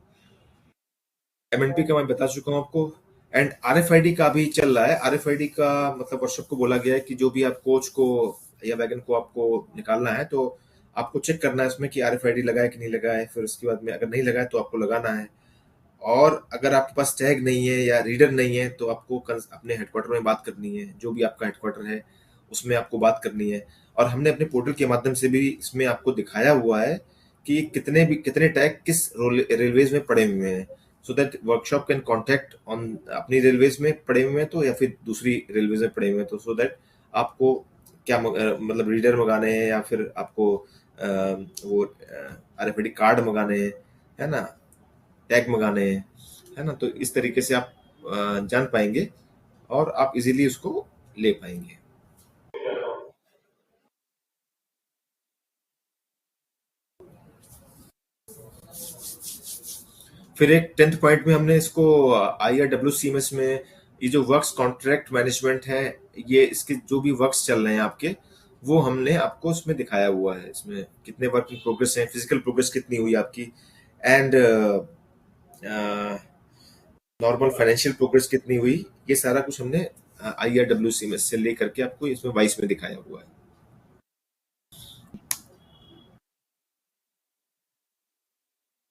एमएनपी का मैं बता चुका हूँ आपको, एंड आरएफआईडी का भी चल रहा है। आरएफआईडी का मतलब वर्कशॉप को बोला गया है कि जो भी आप कोच को या वैगन को आपको निकालना है तो आपको चेक करना है इसमें कि आरएफआईडी लगा है कि नहीं लगा है। फिर उसके बाद में अगर नहीं लगा है तो आपको लगाना है, और अगर आपके पास टैग नहीं है या रीडर नहीं है तो आपको अपने हेडक्वार्टर में बात करनी है, जो भी आपका हेडक्वार्टर है उसमें आपको बात करनी है। और हमने अपने पोर्टल के माध्यम से भी इसमें आपको दिखाया हुआ है कि कितने टैग किस रेलवेज में पड़े हुए हैं, so that workshop can contact on अपनी रेलवेज में पड़े हुए हैं तो या फिर दूसरी रेलवेज में पड़े हुए हैं तो, सो दैट आपको क्या मतलब रीडर मंगाने हैं या फिर आपको वो आरएफआईडी कार्ड मंगाने हैं, है ना, टैग मंगाने हैं, है ना। तो इस तरीके से आप जान पाएंगे और आप इजीली उसको ले पाएंगे। फिर एक 10th पॉइंट में हमने इसको IRWCMS में ये जो वर्क्स कॉन्ट्रैक्ट मैनेजमेंट है, ये इसके जो भी वर्क्स चल रहे हैं आपके, वो हमने आपको इसमें दिखाया हुआ है। इसमें कितने वर्क इन प्रोग्रेस हैं, फिजिकल प्रोग्रेस कितनी हुई आपकी, एंड नॉर्मल फाइनेंशियल प्रोग्रेस कितनी हुई, ये सारा कुछ हमने IRWCMS से लेकर के आपको इसमें वाइस में दिखाया हुआ है।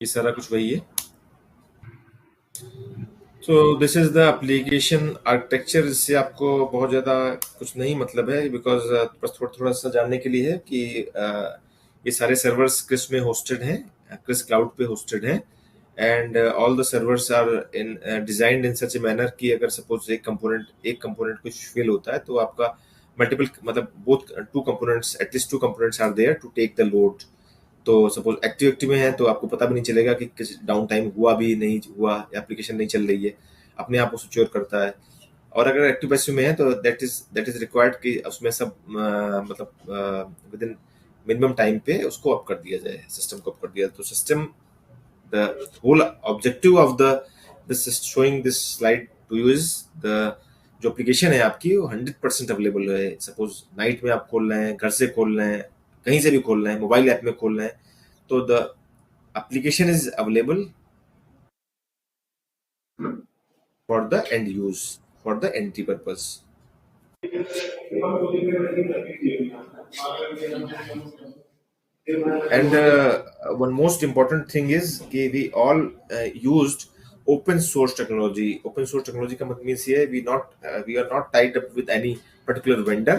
ये सारा कुछ वही है। So this is the application architecture. इससे आपको बहुत ज़्यादा कुछ नहीं मतलब है, बिकॉज बस थोड़ा थोड़ा सा जानने के लिए है कि ये सारे सर्वर्स क्रिस में होस्टेड हैं, क्रिस क्लाउड पे होस्टेड हैं, and all the servers are in designed in such a manner कि अगर सपोज एक कंपोनेंट कुछ फेल होता है तो आपका मल्टीपल, मतलब both two components, at least two components are there to take the load. तो सपोज एक्टिव में है तो आपको पता भी नहीं चलेगा कि किस डाउन टाइम हुआ भी नहीं हुआ, एप्लीकेशन नहीं चल रही है, अपने आप वो स्विच ओवर करता है। और अगर एक्टिव पैसिव में है तो दैट इज रिक्वायर्ड कि उसमें सब मतलब विद इन मिनिमम टाइम पे उसको अप कर दिया जाए, सिस्टम को अप कर दिया। तो system, the whole objective of the this showing this slide to you is the, जो एप्लीकेशन है आपकी वो 100% अवेलेबल है। सपोज नाइट में आप खोल रहे हैं, घर से खोल रहे हैं, कहीं से भी खोल रहे हैं, मोबाइल ऐप में खोल रहे हैं, तो the application is available for the end use, for the entry purpose. And one most important thing is कि we all used open source technology. Open source technology का मतलब मीन्स ये है we are not tied up with any particular vendor,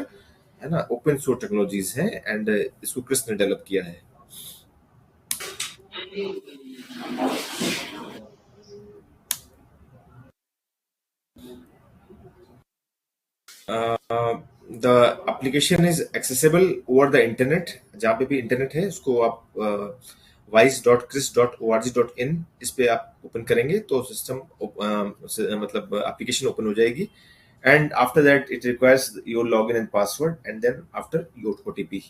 है ना. Open source technologies हैं and इसको Chris ने डेवलप किया है. The application is accessible over the internet. जहाँ पे भी इंटरनेट है उसको आप wise.chris.org.in इस पे आप ओपन करेंगे तो सिस्टम मतलब एप्लीकेशन ओपन हो जाएगी. And after that it requires your login and password and then after your OTP.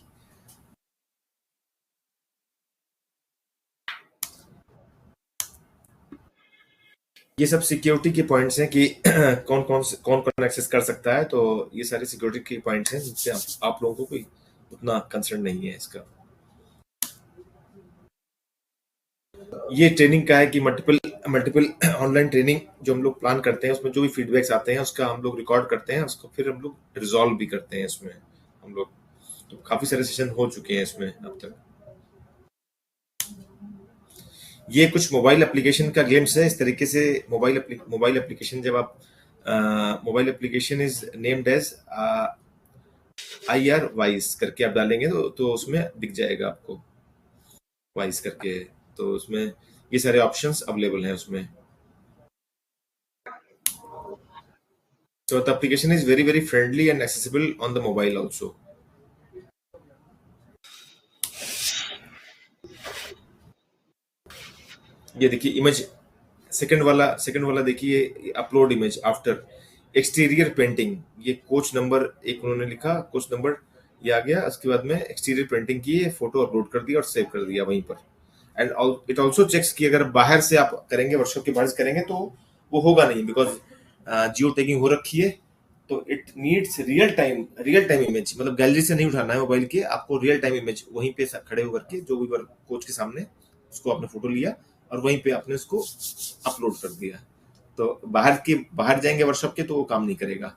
ये सब सिक्योरिटी के पॉइंट्स हैं कि कौन कौन एक्सेस कर सकता है. तो ये सारे सिक्योरिटी के पॉइंट्स हैं जिनसे आप लोगों को कोई उतना कंसर्न नहीं है इसका. ये ट्रेनिंग का है कि मल्टीपल मल्टीपल ऑनलाइन ट्रेनिंग जो हम लोग प्लान करते हैं उसमें जो भी फीडबैक्स आते हैं उसका हम लोग रिकॉर्ड करते हैं, उसको फिर हम लोग रिजॉल्व भी करते हैं इसमें हम लोग. तो काफी सारे सेशन हो चुके हैं इसमें अब तक. ये कुछ मोबाइल एप्लीकेशन का ग्लिम्स है. इस तरीके से मोबाइल एप्लीकेशन जब आप mobile application is named as IR वाइस करके आप डालेंगे तो उसमें दिख जाएगा आपको वाइस करके. तो उसमें ये सारे ऑप्शंस अवेलेबल हैं उसमें. So the application is very very friendly and accessible on the mobile also. ये देखिए इमेज सेकंड वाला देखिए upload image after exterior painting. ये कोच नंबर एक उन्होंने लिखा, कोच नंबर ये आ गया. उसके बाद में एक्सटीरियर पेंटिंग की है, फोटो अपलोड कर दिया और सेव कर दिया वहीं पर. एंड इट ऑल्सो चेक्स कि अगर बाहर से आप करेंगे, वर्कशॉप के बाहर से करेंगे तो वो होगा नहीं बिकॉज जियो टैगिंग हो रखी है. तो it needs real time image. मतलब गैलरी से नहीं उठाना है मोबाइल के, आपको रियल टाइम इमेज वहीं पे खड़े होकर के जो भी कोच के सामने उसको आपने फोटो लिया और वहीं पे आपने उसको अपलोड कर दिया. तो बाहर जाएंगे वर्कशॉप के तो वो काम नहीं करेगा.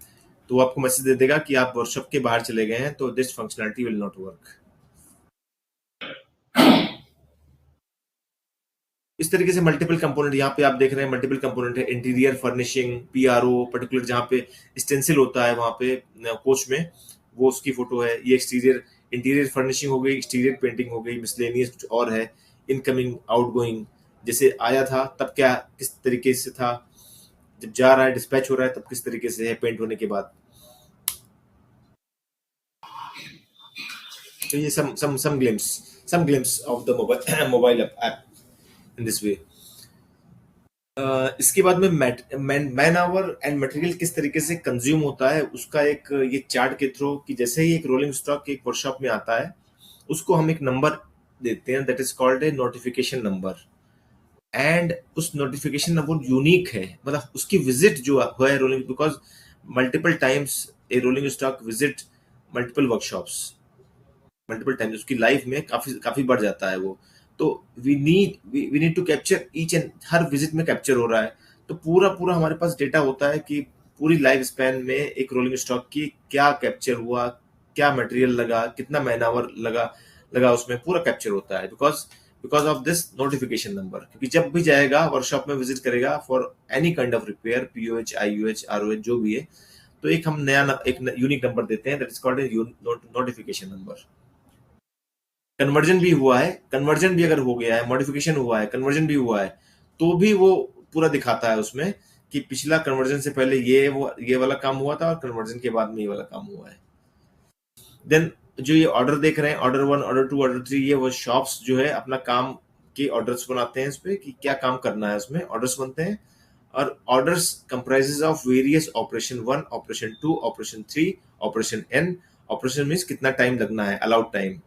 तो वो आपको मैसेज दे देगा कि आप वर्कशॉप के बाहर चले गए हैं तो this functionality will not work. इस तरीके से मल्टीपल कंपोनेंट यहाँ पे आप देख रहे हैं. मल्टीपल कंपोनेंट है, इंटीरियर फर्निशिंग, PRO पर्टिकुलर जहाँ पे स्टेंसिल होता है वहां पे कोच में वो उसकी फोटो है. ये इंटीरियर फर्निशिंग हो गई, एक्सटीरियर पेंटिंग हो गई, मिसलेनियस कुछ और है, इनकमिंग आउटगोइंग, जैसे आया था तब क्या किस तरीके से था, जब जा रहा है डिस्पैच हो रहा है तब किस तरीके से है पेंट होने के बाद. तो ये some glimpse of the mobile app in this way. इसके बाद में मैन आवर एंड मटेरियल किस तरीके से कंज्यूम होता है उसका एक ये चार्ट के थ्रू कि जैसे ही एक रोलिंग स्टॉक एक वर्कशॉप में आता है उसको हम एक नंबर देते हैं that is called a notification number. And उस नोटिफिकेशन नंबर यूनिक है, मतलब उसकी विजिट जो हुआ है rolling, because multiple times a rolling stock visit multiple workshops multiple times, उसकी लाइफ में काफी काफी बढ़ जाता है वो. तो we need to capture each and हर विजिट में कैप्चर हो रहा है. तो पूरा पूरा हमारे पास डेटा होता है कि पूरी लाइफ स्पैन में एक रोलिंग स्टॉक की क्या कैप्चर हुआ, क्या मटेरियल लगा, कितना मैन आवर लगा उसमें पूरा कैप्चर होता है because of this notification number. क्योंकि जब भी जाएगा वर्कशॉप में विजिट करेगा for any kind of repair, POH, IUH, ROH जो भी है, तो एक हम एक यूनिक नंबर देते हैं that is called notification number. Conversion भी हुआ है, कन्वर्जन भी अगर हो गया है, मॉडिफिकेशन हुआ है, कन्वर्जन भी हुआ है, तो भी वो पूरा दिखाता है उसमें कि पिछला कन्वर्जन से पहले ये वाला काम हुआ था और कन्वर्जन के बाद में ये वाला काम हुआ है. देन जो ये ऑर्डर देख रहे हैं, ऑर्डर 1, ऑर्डर 2, ऑर्डर 3, ये वो शॉप्स जो है अपना काम के ऑर्डर्स बनाते हैं इस पे कि क्या काम करना है, उसमें ऑर्डर्स बनते हैं. और orders comprises of various operation 1, operation 2, operation 3, operation N. Operation means कितना टाइम लगना है, अलाउड टाइम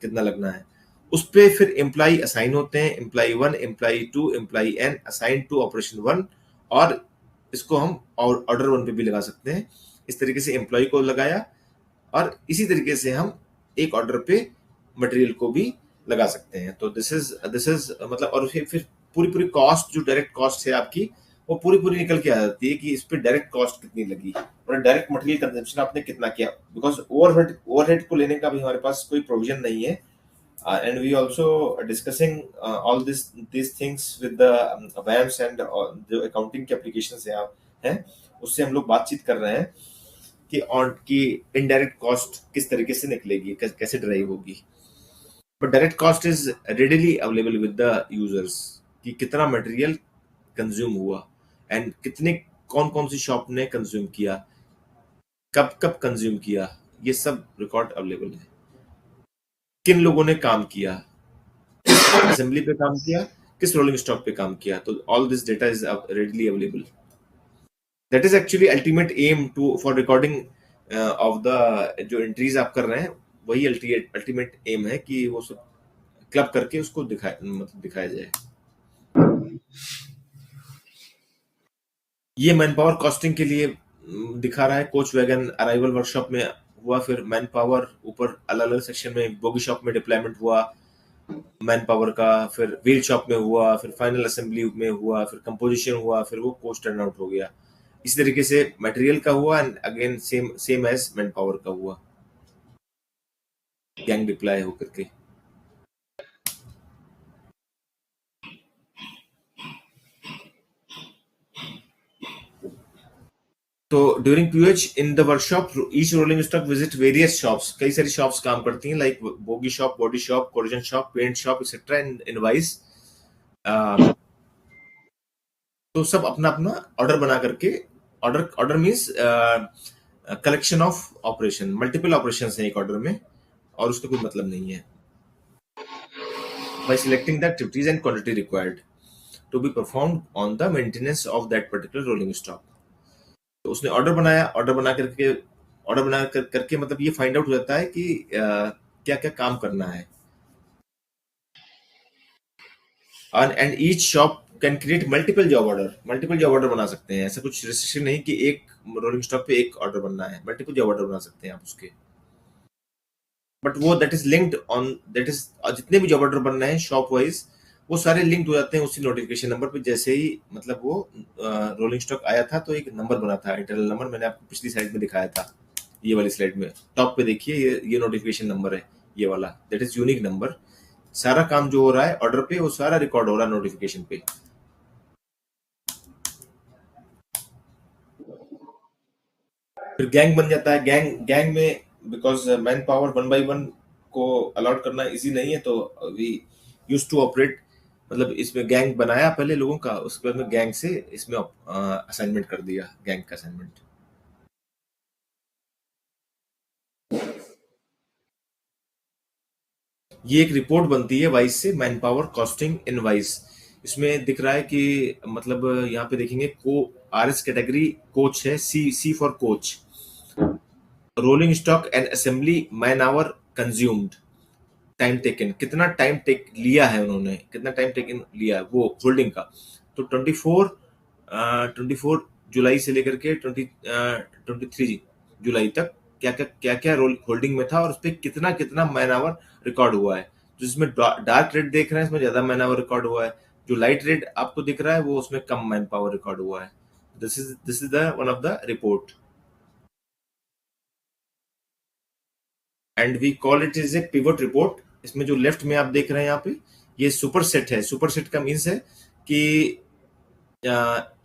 कितना लगना है. उस पे फिर एम्प्लॉय असाइन होते हैं, employ 1, employ 2, employ N assign to operation 1. और इसको हम ऑर्डर 1 पे भी लगा सकते हैं. इस तरीके से एम्प्लॉय को लगाया और इसी तरीके से हम एक ऑर्डर पे मटेरियल को भी लगा सकते हैं। तो दिस इज मतलब, और फिर पूरी पूरी कॉस्ट जो डायरेक्ट कॉस्ट है आपकी, वो पूरी पूरी निकल के आ जाती है कि इस पे डायरेक्ट कॉस्ट कितनी लगी और डायरेक्ट मटेरियल कंजम्पशन आपने कितना किया, बिकॉज ओवरहेड को लेने का भी हमारे पास कोई प्रोविजन नहीं है। And we also are discussing all these things with the VAMs and जो accounting के applications हैं उससे हम लोग बातचीत कर रहे हैं कि ऑन की इनडायरेक्ट कॉस्ट किस तरीके से निकलेगी, कैसे ड्राइव होगी। But direct cost is readily available with the users कि कितना मटेरियल कंज्यूम हुआ एंड कितने कौन कौन सी शॉप ने कंज्यूम किया, कब कब कंज्यूम किया, ये सब रिकॉर्ड अवेलेबल है। किन लोगों ने काम किया, असेंबली पे काम किया, किस रोलिंग स्टॉक पे काम किया, तो all this data is readily available. That is actually ultimate aim to for recording of the जो एंट्रीज आप कर रहे हैं, वही अल्टीमेट एम है कि वो सब क्लब करके उसको दिखाया जाए। ये मैन पावर कॉस्टिंग के लिए दिखा रहा है। कोच वैगन अराइवल वर्कशॉप में हुआ, फिर मैन पावर ऊपर अलग अलग सेक्शन में बोगी शॉप में डिप्लॉयमेंट हुआ मैन पावर का, फिर व्हील शॉप में हुआ, फिर फाइनल असेंबली में हुआ, फिर कंपोजिशन हुआ, फिर वो पोस्ट टर्न आउट हो गया। इसी तरीके से मटेरियल का हुआ and again same same as manpower का हुआ, गैंग डिप्लॉय होकर के। तो during PUH in the workshop each rolling stock visit various shops, कई सारी शॉप्स काम करती हैं like bogie shop, body shop, collision shop, paint shop etcetera in वाइस। तो सब अपना अपना ऑर्डर बना करके, order order means collection of operation, multiple operation है एक ऑर्डर में और उसका कोई मतलब नहीं है। By selecting the activities and quantity required to be performed on the maintenance of that particular rolling stock. तो उसने ऑर्डर बना करके मतलब ये फाइंड आउट हो जाता है कि क्या क्या काम करना है। And each shop can create multiple job order बना सकते हैं। ऐसा कुछ रिस्ट्रिक्शन नहीं कि एक रोलिंग स्टॉक पे एक ऑर्डर बनना है, मल्टीपल जॉब ऑर्डर बना सकते हैं आप उसके। बट वो that is linked on that is, जितने भी जॉब ऑर्डर बन रहे हैं शॉप वाइज, वो सारे लिंक्ड हो जाते हैं उसी नोटिफिकेशन नंबर पे। जैसे ही मतलब वो रोलिंग स्टॉक आया था तो एक नंबर बना था, इंटरनल नंबर, मैंने आपको पिछली स्लाइड में दिखाया था। ये वाली स्लाइड में टॉप पे देखिए, ये नोटिफिकेशन नंबर है, ये वाला, दैट इज यूनिक नंबर। सारा काम जो हो रहा है ऑर्डर पे वो सारा रिकॉर्ड हो रहा है नोटिफिकेशन पे। फिर गैंग बन जाता है। गैंग में because man power one by one को अलॉट करना इजी नहीं है, तो वी यूज टू ऑपरेट, मतलब इसमें गैंग बनाया पहले लोगों का, उसके बाद में गैंग से इसमें असाइनमेंट कर दिया, गैंग का असाइनमेंट। ये एक रिपोर्ट बनती है वाइस से, मैन पावर कॉस्टिंग इन वाइस। इसमें दिख रहा है कि मतलब यहाँ पे देखेंगे को आरएस कैटेगरी कोच है, C C for coach, rolling stock and assembly man hour consumed, time taken, कितना टाइम टेक लिया है उन्होंने, कितना टाइम टेकन लिया है वो होल्डिंग का। तो 24 जुलाई से लेकर के 23 जुलाई तक क्या क्या रोल होल्डिंग में था और उस पर कितना कितना मैन आवर रिकॉर्ड हुआ है। जिसमें डार्क रेड देख रहे हैं इसमें ज्यादा मैन आवर रिकॉर्ड हुआ है, जो लाइट रेड आपको दिख रहा है वो उसमें कम मैन पावर रिकॉर्ड हुआ है। This is the one of the report and we call it is a pivot report. इसमें जो लेफ्ट में आप देख रहे हैं यहाँ पे, ये सुपर सेट है। सुपर सेट का मीन्स है कि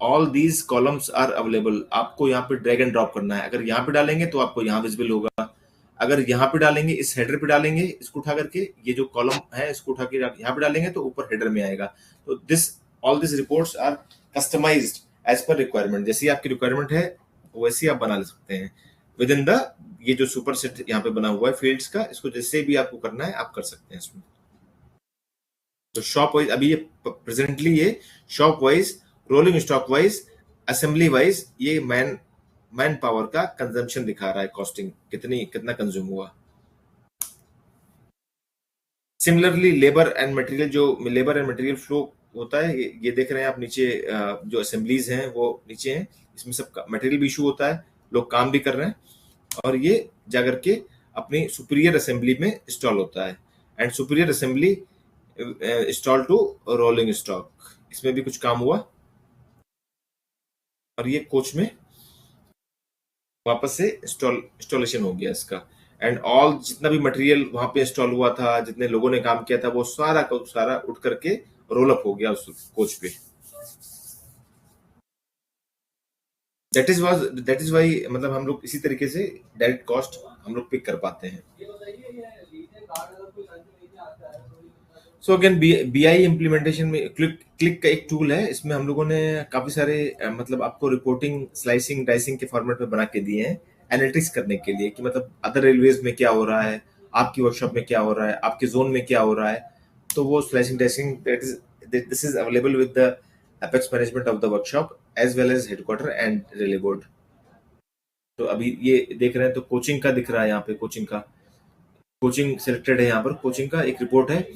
all these columns are available, आपको यहाँ पे ड्रैग एंड ड्रॉप करना है। अगर यहाँ पे डालेंगे तो आपको यहाँ विजिबल होगा, अगर यहाँ पे डालेंगे, इस हेडर पे डालेंगे, इसको उठा करके, ये जो कॉलम है इसको उठा के यहाँ पे डालेंगे तो ऊपर हेडर में आएगा। तो this all this reports are customized as per requirement, जैसी आपकी रिक्वायरमेंट है वैसे आप बना ले सकते हैं विद इन द, ये जो सुपर सेट यहाँ पे बना हुआ है फील्ड्स का, इसको जैसे भी आपको करना है आप कर सकते हैं इसमें। तो शॉप वाइज अभी ये प्रेजेंटली ये shop wise, rolling stock wise, assembly wise, ये मैन पावर का कंजम्पशन दिखा रहा है, कॉस्टिंग कितना कंज्यूम हुआ। Similarly labour and material flow होता है, ये देख रहे हैं आप नीचे, जो असेंबलीज हैं वो नीचे हैं, इसमें सब मटेरियल भी इशू होता है, लोग काम भी कर रहे हैं और ये जाकर के अपनी सुपीरियर असेंबली में इंस्टॉल होता है and superior assembly install to rolling stock, इसमें भी कुछ काम हुआ और ये कोच में वापस से इंस्टॉलेशन हो गया इसका। एंड ऑल जितना भी मटेरियल वहां पे इंस्टॉल हुआ था, जितने लोगों ने काम किया था, वो सारा का सारा उठ करके रोल अप हो गया उस कोच पे। दैट इज वाई मतलब हम लोग इसी तरीके से डायरेक्ट कॉस्ट हम लोग पिक कर पाते हैं। So again B I implementation में क्लिक क्लिक का एक टूल है, इसमें हम लोगों ने काफी सारे मतलब आपको रिपोर्टिंग स्लाइसिंग डाइसिंग के फॉर्मेट में बना के दिए हैं एनालिटिक्स करने के लिए कि मतलब अदर रेलवेज में क्या हो रहा है, आपकी वर्कशॉप में क्या हो रहा है, आपके जोन में क्या हो रहा है। तो वो slicing dicing this is available with the apex management of the workshop as well as headquarter and railway board. तो अभी ये देख रहे हैं तो कोचिंग का दिख रहा है, यहाँ पे कोचिंग का कोचिंग सिलेक्टेड है, यहाँ पर कोचिंग का एक रिपोर्ट है।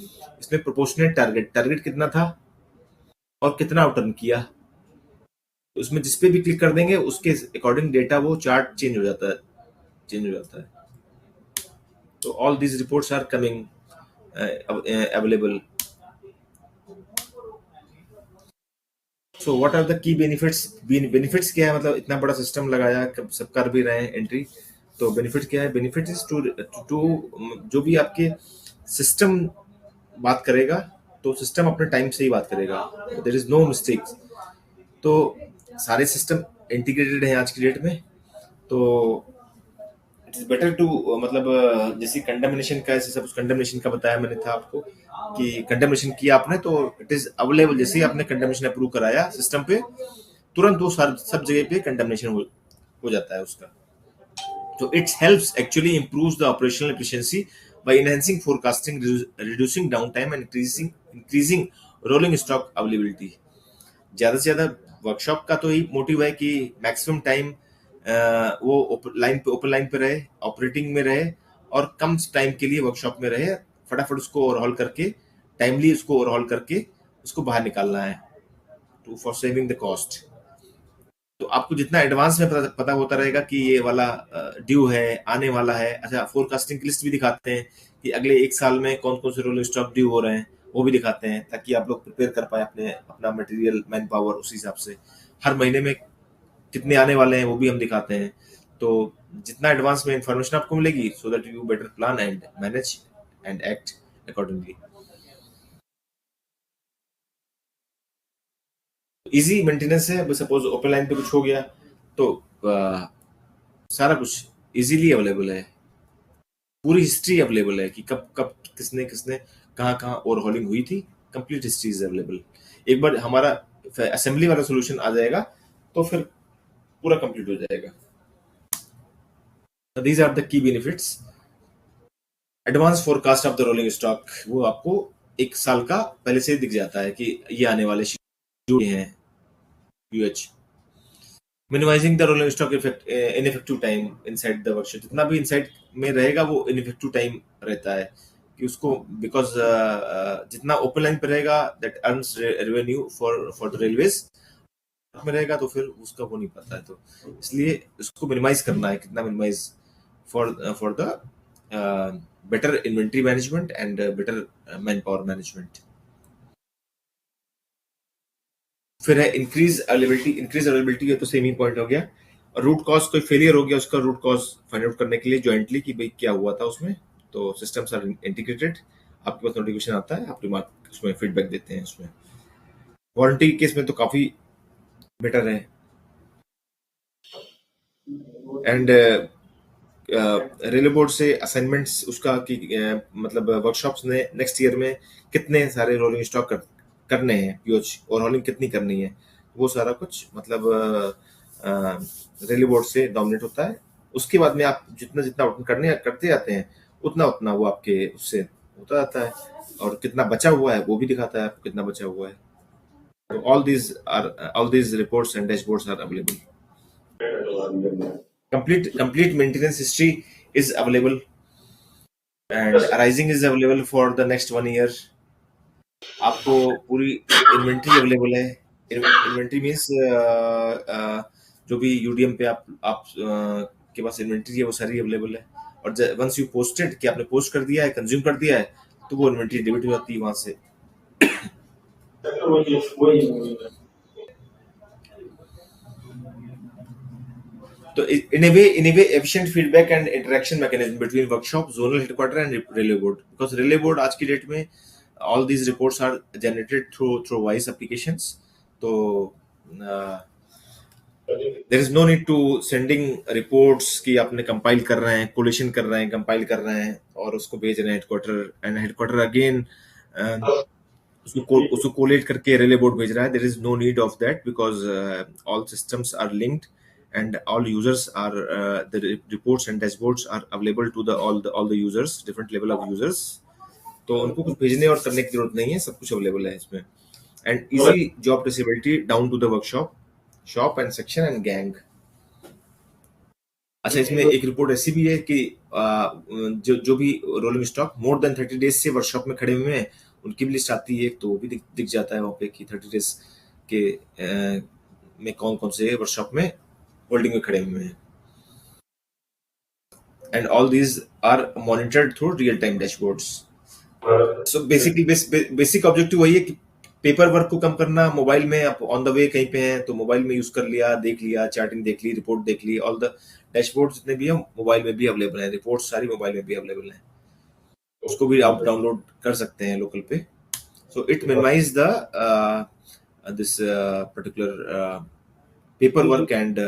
इसमें प्रोपोर्शनेट टारगेट टारगेट कितना था और कितना आउटर्न किया, तो उसमें जिस पे भी क्लिक कर देंगे उसके अकॉर्डिंग डेटा वो चार्ट चेंज हो जाता है, चेंज हो जाता है। तो all these reports are coming available. So what are the key benefits, benefits क्या है, मतलब इतना बड़ा सिस्टम लगाया, सब कर भी रहे हैं एंट्री, तो बेनिफिट क्या है, बेनिफिट इज टू टू जो भी आपके सिस्टम बात करेगा तो सिस्टम अपने टाइम से ही बात करेगा, देयर इज नो मिस्टेक्स। तो सारे सिस्टम इंटीग्रेटेड हैं आज की डेट में, तो इट इज बेटर टू मतलब जैसे कंडमनेशन का, जैसे सब कंडमनेशन का बताया मैंने था आपको कि कंडमनेशन किया आपने तो इट इज अवेलेबल, जैसे ही आपने कंडमनेशन अप्रूव कराया सिस्टम पे तुरंत वो सब जगह पे कंडमनेशन हो जाता है उसका। तो it helps actually improves the operational efficiency by enhancing forecasting, reducing downtime and increasing rolling stock availability। ज्यादा से ज्यादा वर्कशॉप का तो यही मोटिव है कि मैक्सिमम टाइम वो ओपन लाइन पे रहे, ऑपरेटिंग में रहे और कम टाइम के लिए वर्कशॉप में रहे, फटाफट उसको ओवरहॉल करके टाइमली उसको ओवरहॉल करके उसको बाहर निकालना है to for saving the cost. तो आपको जितना एडवांस में पता होता रहेगा कि ये वाला ड्यू है, आने वाला है। अच्छा, फोरकास्टिंग की लिस्ट भी दिखाते हैं कि अगले एक साल में कौन कौन से रोलिंग स्टॉक ड्यू हो रहे हैं, वो भी दिखाते हैं ताकि आप लोग प्रिपेयर कर पाए अपना मटेरियल, मैन पावर, उसी हिसाब से हर महीने में कितने आने वाले हैं वो भी हम दिखाते हैं। तो जितना एडवांस में इंफॉर्मेशन आपको मिलेगी सो that you better plan and manage and act accordingly. Easy maintenance है, सपोज ओपन लाइन पे कुछ हो गया तो सारा कुछ इजीली अवेलेबल है, पूरी हिस्ट्री अवेलेबल है कि कब कब किसने किसने कहाँ कहाँ ओवरहॉलिंग हुई थी, कंप्लीट हिस्ट्री इज अवेलेबल। एक बार हमारा असेंबली वाला सोल्यूशन आ जाएगा तो फिर पूरा कंप्लीट हो जाएगा। These are the key benefits. Advance forecast of the rolling stock, वो आपको एक साल का पहले से दिख जाता है कि ये आने वाले शेड्यूल हैं uh. Minimizing the rolling stock effect ineffective time inside the workshop, जितना भी इनसाइड में रहेगा वो इनइफेक्टिव टाइम रहता है कि उसको बिकॉज जितना ओपन लाइन पे रहेगा that earns revenue for the railways में रहेगा तो फिर उसका वो नहीं पता है, तो इसलिए उसको मिनिमाइज करना है, कितना minimize for the better inventory management and better man power management. फिर है इंक्रीज अवेलेबिलिटी, इंक्रीज अवेलेबिलिटी है तो सेम ही पॉइंट हो गया। रूट कॉज, कोई फेलियर हो गया उसका रूट कॉज फाइंड आउट करने के लिए जॉइंटली कि भाई क्या हुआ था उसमें, तो सिस्टम्स आर इंटीग्रेटेड, आपके पास नोटिफिकेशन आता है, आप रिमार्क उसमें फीडबैक देते हैं उसमें। वारंटी के केस में तो काफी बेटर है। एंड रेलवे बोर्ड से असाइनमेंट्स उसका कि मतलब वर्कशॉप्स ने नेक्स्ट ईयर में कितने सारे रोलिंग स्टॉक करने हैं, पीओच ओवरहॉलिंग कितनी करनी है, वो सारा कुछ मतलब रेलवे बोर्ड से डोमिनेट होता है। उसके बाद में आप जितना जितना करने करते जाते हैं उतना उतना वो आपके उससे होता जाता है, और कितना बचा हुआ है वो भी दिखाता है आपको कितना बचा हुआ है। तो all these reports and dashboards are available. complete maintenance history is available and arising is available for the next 1 year। आपको पूरी इन्वेंट्री अवेलेबल है। इन्वेंट्री मीन्स जो भी यूडीएम पे आप के पास इन्वेंट्री है वो सारी अवेलेबल है। और वंस यू पोस्टेड कि आपने पोस्ट कर दिया है, कंज्यूम कर दिया है, तो वो इन्वेंट्री डेबिट हो जाती है वहां से। तो in a way efficient feedback and interaction mechanism between workshop, zonal headquarter and relay board, because relay board आज की डेट में all these reports are generated through voice applications. तो uh, there is no need to sending reports कि आपने compile कर रहे हैं, collation कर रहे हैं, compile कर रहे हैं और उसको भेज रहे हैं headquarter, and headquarter again उसको कोलेट करके रिले बोर्ड भेज रहा है. There is no need of that because all systems are linked and all users are the reports and dashboards are available to the all the users, different level of users. तो उनको कुछ भेजने और करने की जरूरत नहीं है, सब कुछ अवेलेबल है इसमें. And easy job traceability down to the workshop, shop and section and gang. अच्छा, इसमें एक रिपोर्ट ऐसी भी है कि जो भी rolling stock more than 30 days से वर्कशॉप में खड़े हुए हैं उनकी भी लिस्ट आती है, तो वो भी दिख जाता है वहाँ पे कि 30 डेज के में कौन कौन से वर्कशॉप में होल्डिंग में खड़े हुए हैं. And all these are monitored through real time dashboards. So basically basic objective वही है कि पेपर वर्क को कम करना. मोबाइल में आप ऑन द वे कहीं पे हैं तो मोबाइल में यूज कर लिया, देख लिया, चार्टिंग देख ली, रिपोर्ट देख ली. ऑल द डैशबोर्ड जितने भी है मोबाइल में भी अवेलेबल है, रिपोर्ट सारी मोबाइल में भी अवेलेबल है, उसको भी आप डाउनलोड कर सकते हैं लोकल पे. So it minimize the this particular paper work and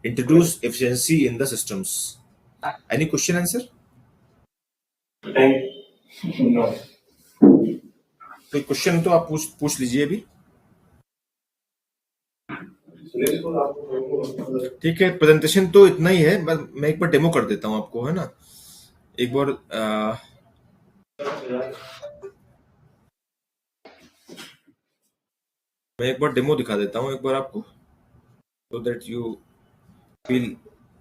introduce efficiency in the systems. Any question answer? No. कोई क्वेश्चन तो आप पूछ लीजिए अभी. ठीक है, प्रेजेंटेशन तो इतना ही है, बस मैं एक बार डेमो कर देता हूँ आपको, है ना. एक बार मैं एक बार डेमो दिखा देता हूँ एक बार आपको, so that you feel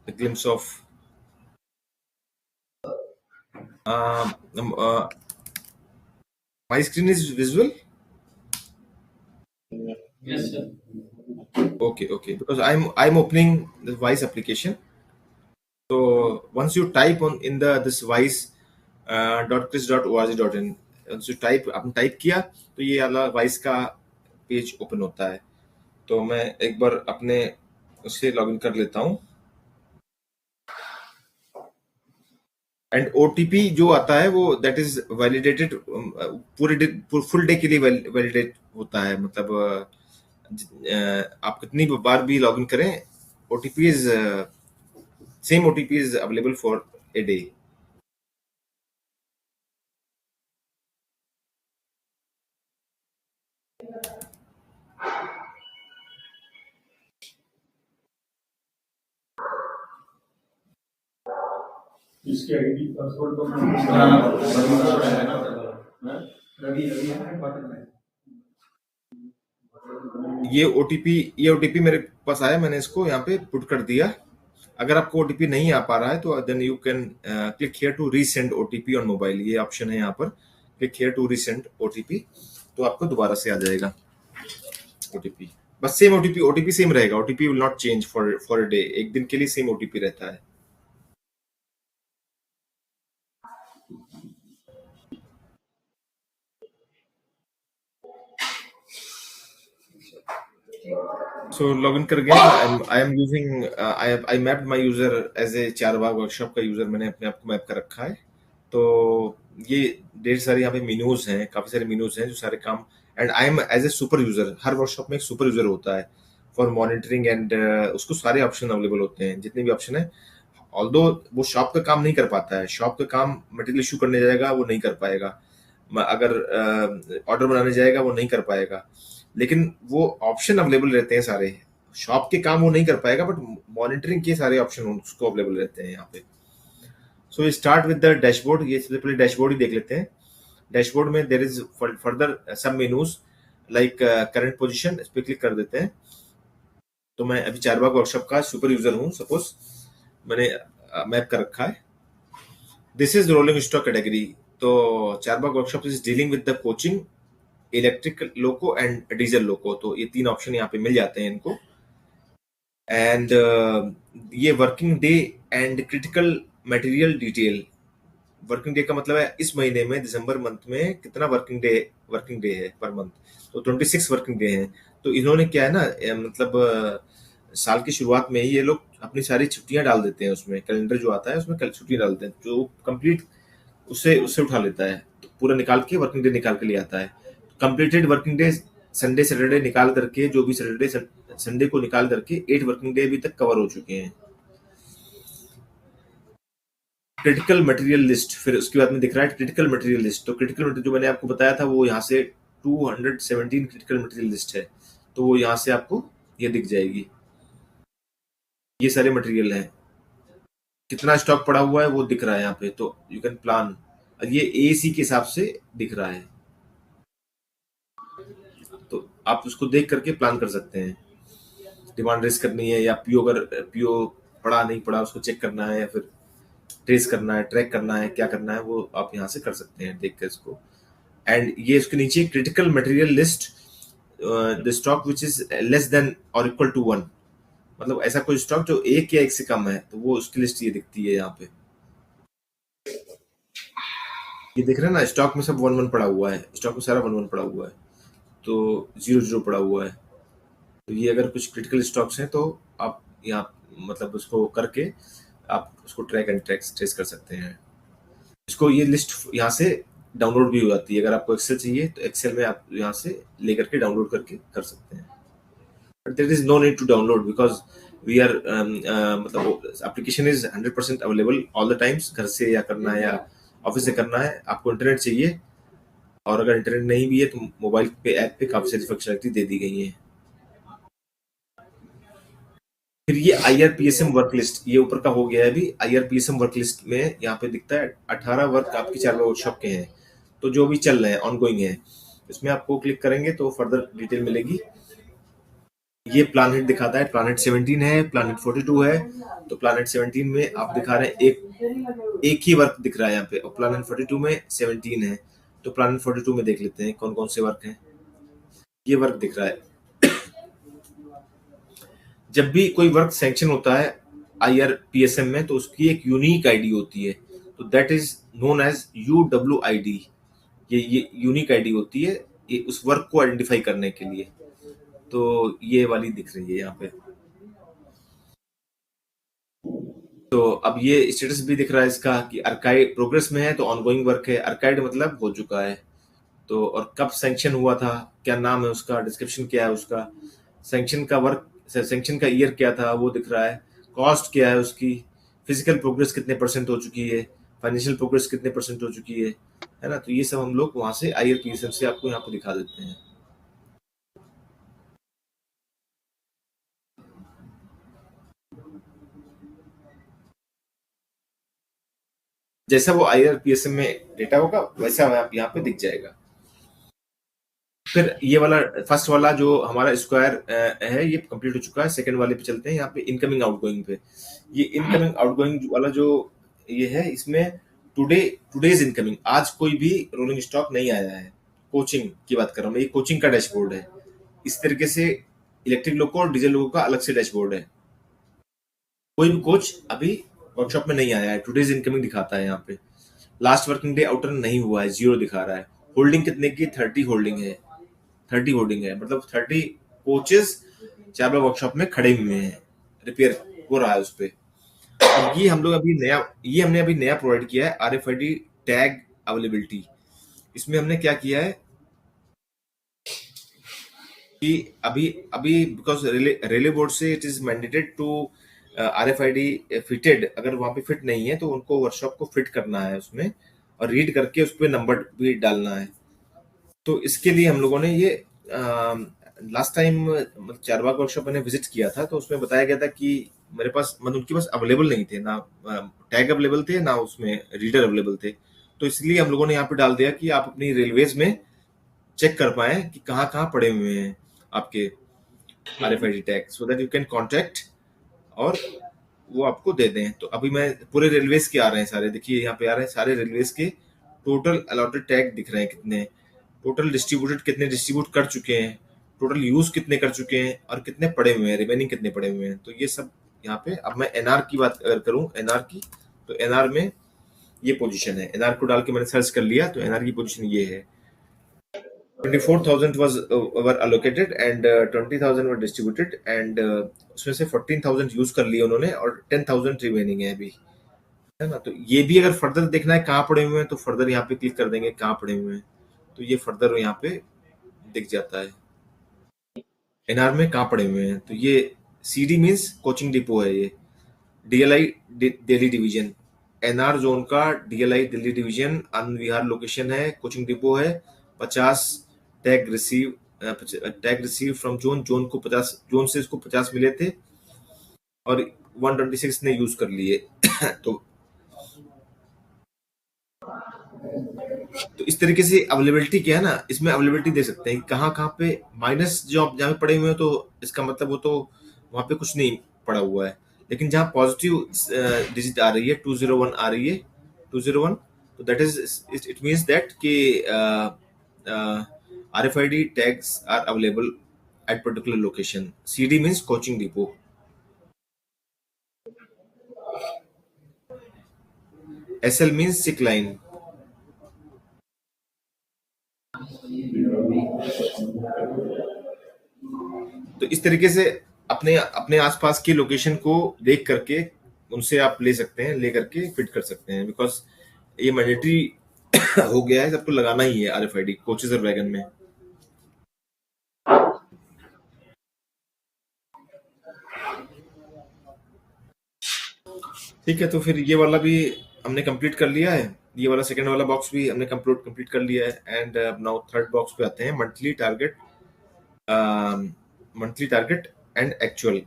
the glimpse of my screen is visual. Yes, sir. Okay, because I'm opening the Wise application. So once you type on in the this Wise .chris.org.in, once you type, आपने type किया तो ये वाला Wise का page open होता है. तो मैं एक बार अपने उससे लॉगिन कर लेता हूँ. एंड ओटीपी जो आता है वो दैट इज वैलिडेटेड पूरे फुल डे के लिए वैलिडेट होता है. मतलब आप कितनी बार भी लॉगिन करें, OTP is same OTP is available for a day. इसकी आईडी पासवर्ड तो रवि है. ये ओटीपी मेरे पास आया, मैंने इसको यहाँ पे पुट कर दिया. अगर आपको ओटीपी नहीं आ पा रहा है तो then you can click here to resend OTP on mobile. ये ऑप्शन है यहाँ पर, click here to resend OTP, तो आपको दोबारा से आ जाएगा ओटीपी. बस सेम ओटीपी सेम रहेगा. OTP will not change for a day. एक दिन के लिए सेम ओटीपी रहता है. So login कर गया. I am using I mapped my user as a Charbagh workshop का यूजर मैंने अपने आप को मैप कर रखा है. तो ये ढेर सारे यहाँ पे मेन्यूज हैं, काफी सारे मेन्यूज हैं जो सारे काम. And I am as a super user. हर वर्कशॉप में एक सुपर यूजर होता है फॉर मॉनिटरिंग एंड उसको सारे ऑप्शन अवेलेबल होते हैं, जितने भी ऑप्शन है. ऑल्दो वो शॉप का काम नहीं कर पाता है, शॉप का काम मटेरियल इशू करने जाएगा वो नहीं कर पाएगा, अगर ऑर्डर बनाने जाएगा वो नहीं कर पाएगा, लेकिन वो ऑप्शन अवेलेबल रहते हैं सारे. शॉप के काम वो नहीं कर पाएगा बट मॉनिटरिंग के सारे ऑप्शन उसको अवेलेबल रहते हैं यहाँ पे. So start with the dashboard. ये सबसे पहले डैशबोर्ड ही देख लेते हैं. डैशबोर्ड में there is further sub menus like current position, इस पे क्लिक कर देते हैं. तो मैं अभी चारबाग वर्कशॉप का सुपर यूजर हूँ, सपोज मैंने मैप कर रखा है. This is rolling stock category. तो Charbagh workshop is dealing with the coaching, electric loco and diesel loco. तो ये तीन ऑप्शन यहाँ पे मिल जाते हैं इनको. एंड ये working day and critical material detail, working day का मतलब है इस महीने में दिसंबर मंथ में कितना वर्किंग डे है पर मंथ, तो 26 वर्किंग डे हैं। तो इन्होंने क्या है ना मतलब साल की शुरुआत में ही ये लोग अपनी सारी छुट्टियां डाल देते हैं, उसमें कैलेंडर जो आता है उसमें कल छुट्टियां डालते हैं, जो कंप्लीट उससे उससे उठा लेता है, तो पूरा निकाल के वर्किंग डे निकाल के ले आता है। Completed working day Sunday Saturday निकाल करके, जो भी सैटरडे संडे को निकाल करके 8 वर्किंग डे अभी तक कवर हो चुके हैं। क्रिटिकल मटेरियल लिस्ट, फिर उसके बाद में दिख रहा है क्रिटिकल मटेरियल लिस्ट। तो क्रिटिकल मटेरियल जो मैंने आपको बताया था वो यहाँ से 217 क्रिटिकल मटेरियल लिस्ट है, तो वो यहाँ से आपको ये दिख जाएगी। ये सारे मटेरियल हैं, कितना स्टॉक पड़ा हुआ है वो दिख रहा है यहाँ पे, तो यू कैन प्लान। ये एसी के हिसाब से दिख रहा है, तो आप उसको देख करके प्लान कर सकते हैं। डिमांड रेस करनी है या पीओ, अगर पीओ पड़ा नहीं पड़ा उसको चेक करना है, या फिर ट्रेस करना है, ट्रैक करना है, क्या करना है वो आप यहाँ से कर सकते हैं देख कर इसको। एंड ये इसके नीचे critical material list, the stock which is less than और इक्वल टू 1, मतलब ऐसा कोई स्टॉक जो एक या एक से कम है, तो वो उसकी लिस्ट ये दिखती है यहाँ पे। ये देख रहे हैं ना, स्टॉक में सब 1-1 पड़ा हुआ है, स्टॉक में सारा 1-1 पड़ा हुआ है, तो 0-0 पड़ा हुआ है। तो ये अगर कुछ क्रिटिकल स्टॉक्स हैं तो आप यहाँ मतलब उसको करके आप उसको ट्रैक एंड ट्रेस कर सकते हैं। इसको ये लिस्ट यहाँ से डाउनलोड भी हो जाती है, अगर आपको एक्सेल चाहिए तो एक्सेल में आप यहाँ से लेकर के डाउनलोड करके कर सकते हैं। But there is no need to download because we are मतलब application is 100% available all the times. घर से या करना है या ऑफिस से करना है, आपको इंटरनेट चाहिए, और अगर इंटरनेट नहीं भी है तो मोबाइल पे ऐप पे काफी सारी फंक्शनलिटी दे दी गई है। फिर ये IRPSM वर्क लिस्ट, ये ऊपर का हो गया है अभी। IRPSM वर्क लिस्ट में यहाँ पे दिखता है 18 वर्क आपके 4 वर्कशॉप के हैं, तो जो भी चल रहे हैं ऑनगोइंग है, इसमें आपको क्लिक करेंगे तो फर्दर डिटेल मिलेगी। ये प्लानट दिखाता है, प्लानट 17 है, प्लानट 42 है। तो प्लानट 17 में आप दिखा रहे हैं एक ही वर्क दिख रहा है यहाँ पे, और प्लानट 42 में 17 है। तो प्लानट 42 में देख लेते हैं कौन कौन से वर्क हैं। ये वर्क दिख रहा है। जब भी कोई वर्क सैंक्शन होता है IRPSM में, तो उसकी एक यूनिक आईडी होती है, तो that is known as UWID। ये यूनिक आईडी होती है, ये उस वर्क को आइडेंटिफाई करने के लिए। तो ये वाली दिख रही है यहाँ पे। तो अब ये स्टेटस भी दिख रहा है इसका कि अर्काइव प्रोग्रेस में है, तो ऑनगोइंग वर्क है। अर्काइव मतलब हो चुका है। तो और कब सैंक्शन हुआ था, क्या नाम है उसका, डिस्क्रिप्शन क्या है उसका, सैंक्शन का वर्क, सैंक्शन का ईयर क्या था वो दिख रहा है, कॉस्ट क्या है उसकी, फिजिकल प्रोग्रेस कितने परसेंट हो चुकी है, फाइनेंशियल प्रोग्रेस कितने परसेंट हो चुकी है ना। तो ये सब हम लोग वहां से IRPSM से आपको यहाँ पे दिखा देते हैं। जैसा वो IRPSM में डेटा होगा वैसा आप यहाँ पे दिख जाएगा। फिर ये वाला फर्स्ट वाला जो हमारा स्क्वायर है ये कंप्लीट हो चुका है। सेकंड वाले पे चलते हैं, यहाँ पे इनकमिंग आउटगोइंग पे। ये इनकमिंग आउटगोइंग वाला जो ये है, इसमें टुडेज इनकमिंग, आज कोई भी रोलिंग स्टॉक नहीं आया है। कोचिंग की बात कर रहा हूँ मैं, ये कोचिंग का डैशबोर्ड है। इस तरीके से इलेक्ट्रिक लोगों और डीजल लोगों का अलग से डैशबोर्ड है। कोई भी कोच अभी वर्कशॉप में नहीं आया है, टुडेज इनकमिंग दिखाता है यहाँ पे। लास्ट वर्किंग डे आउटर नहीं हुआ है, 0 दिखा रहा है। होल्डिंग कितने की, 30 होल्डिंग है। 30 होल्डिंग है, मतलब 30 कोचेस चार वर्कशॉप में खड़े हुए हैं, रिपेयर हो रहा है उस पे। और ये हम लोग अभी नया, ये हमने अभी नया प्रोवाइड किया है RFID टैग अवेलेबिलिटी। इसमें हमने क्या किया है कि अभी अभी बिकॉज रेले बोर्ड से it is mandated to RFID fitted, अगर वहां पे फिट नहीं है तो उनको वर्कशॉप को फिट करना है उसमें, और रीड करके उस पर नंबर भी डालना है। तो इसके लिए हम लोगों ने ये लास्ट टाइम चारबाग वर्कशॉप मैंने विजिट किया था, तो उसमें बताया गया था कि मेरे पास मतलब उनके पास अवेलेबल नहीं थे, ना टैग अवेलेबल थे ना उसमें रीडर अवेलेबल थे। तो इसलिए हम लोगों ने यहाँ पे डाल दिया कि आप अपनी रेलवेज में चेक कर पाए कि कहाँ कहाँ पड़े हुए हैं आपके RFID tag, so that you can contact और वो आपको दे दें। तो अभी मैं पूरे रेलवेज के आ रहे हैं सारे, देखिए यहाँ पे आ रहे हैं सारे रेलवेज के टोटल अलॉटेड टैग दिख रहे हैं कितने, टोटल डिस्ट्रीब्यूटेड कितने डिस्ट्रीब्यूट कर चुके हैं, टोटल यूज कितने कर चुके हैं, और कितने पड़े हुए हैं, रिमेनिंग कितने पड़े हुए हैं। तो ये सब यहाँ पे, अब मैं NR की बात अगर करूं, NR की, तो NR में ये पोजीशन है। एनआर को डाल के मैंने सर्च कर लिया तो एनआर की पोजीशन ये है। 24,000 was were allocated and 20,000 were distributed and उसमें से 14,000 यूज कर लिए उन्होंने और 10,000 रिमेनिंग है अभी, है ना। तो ये भी अगर फर्दर देखना है कहाँ पड़े हुए हैं तो फर्दर यहाँ पे क्लिक कर देंगे कहाँ पड़े हुए हैं, तो ये फर्दर यहाँ पे दिख जाता है एनआर में कहाँ पड़े हुए हैं। तो ये सीडी मीन्स कोचिंग डिपो है, ये DLI Delhi division, NR zone का DLI Delhi division Anand Vihar location है, कोचिंग डिपो है। 50 tag receive from zone, zone को 50, जोन से इसको 50 मिले थे और 126 ने यूज कर लिए। तो इस तरीके से अवेलेबिलिटी क्या है ना, इसमें अवेलेबिलिटी दे सकते हैं कहाँ कहाँ पे माइनस जो आप जहाँ पे पड़े हुए हैं, तो इसका मतलब वो तो वहां पे कुछ नहीं पड़ा हुआ है। लेकिन जहाँ पॉजिटिव डिजिट आ रही है 201 आ रही है 201, तो that is it means that कि RFID tags are available at particular location. CD means coaching depot. SL means sick line. तो इस तरीके से अपने अपने आसपास के लोकेशन को देख करके उनसे आप ले सकते हैं, ले करके फिट कर सकते हैं, बिकॉज ये मैंडेटरी हो गया है, सबको लगाना ही है RFID कोचेज और वैगन में। ठीक है, तो फिर ये वाला भी हमने कंप्लीट कर लिया है, ये वाला सेकंड वाला बॉक्स भी हमने कंप्लीट कर लिया है। एंड नाउ थर्ड बॉक्स पे आते हैं, monthly target, monthly target and actual.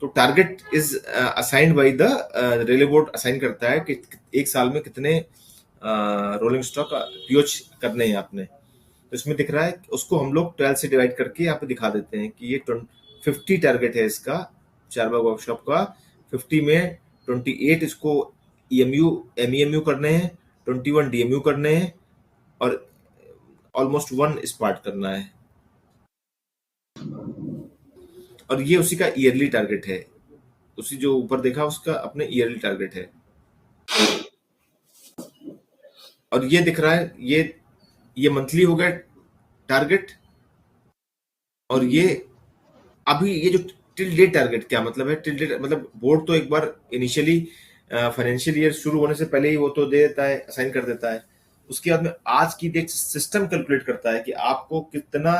तो target is assigned by the railway board, assign करता है कि एक साल में कितने रोलिंग स्टॉक पीओच करने हैं आपने। तो इसमें दिख रहा है, उसको हम लोग 12 से डिवाइड करके यहाँ पे दिखा देते हैं कि ये 50 टारगेट है इसका, चारबाग वर्कशॉप का। 50 में 28 इसको MEMU करने हैं, 21 DMU करने हैं और ऑलमोस्ट 1 स्पार्ट करना है। और ये उसी का ईयरली टारगेट है, उसी जो ऊपर देखा उसका अपने ईयरली टारगेट है। और ये दिख रहा है, ये मंथली हो गया टारगेट। और ये अभी ये जो टिल डेट टारगेट क्या मतलब है, टिल डेट मतलब बोर्ड तो एक बार इनिशियली फाइनेंशियल ईयर शुरू होने से पहले ही वो तो दे देता है, असाइन कर देता है। उसके बाद में आज की डेट सिस्टम कैलकुलेट करता है कि आपको कितना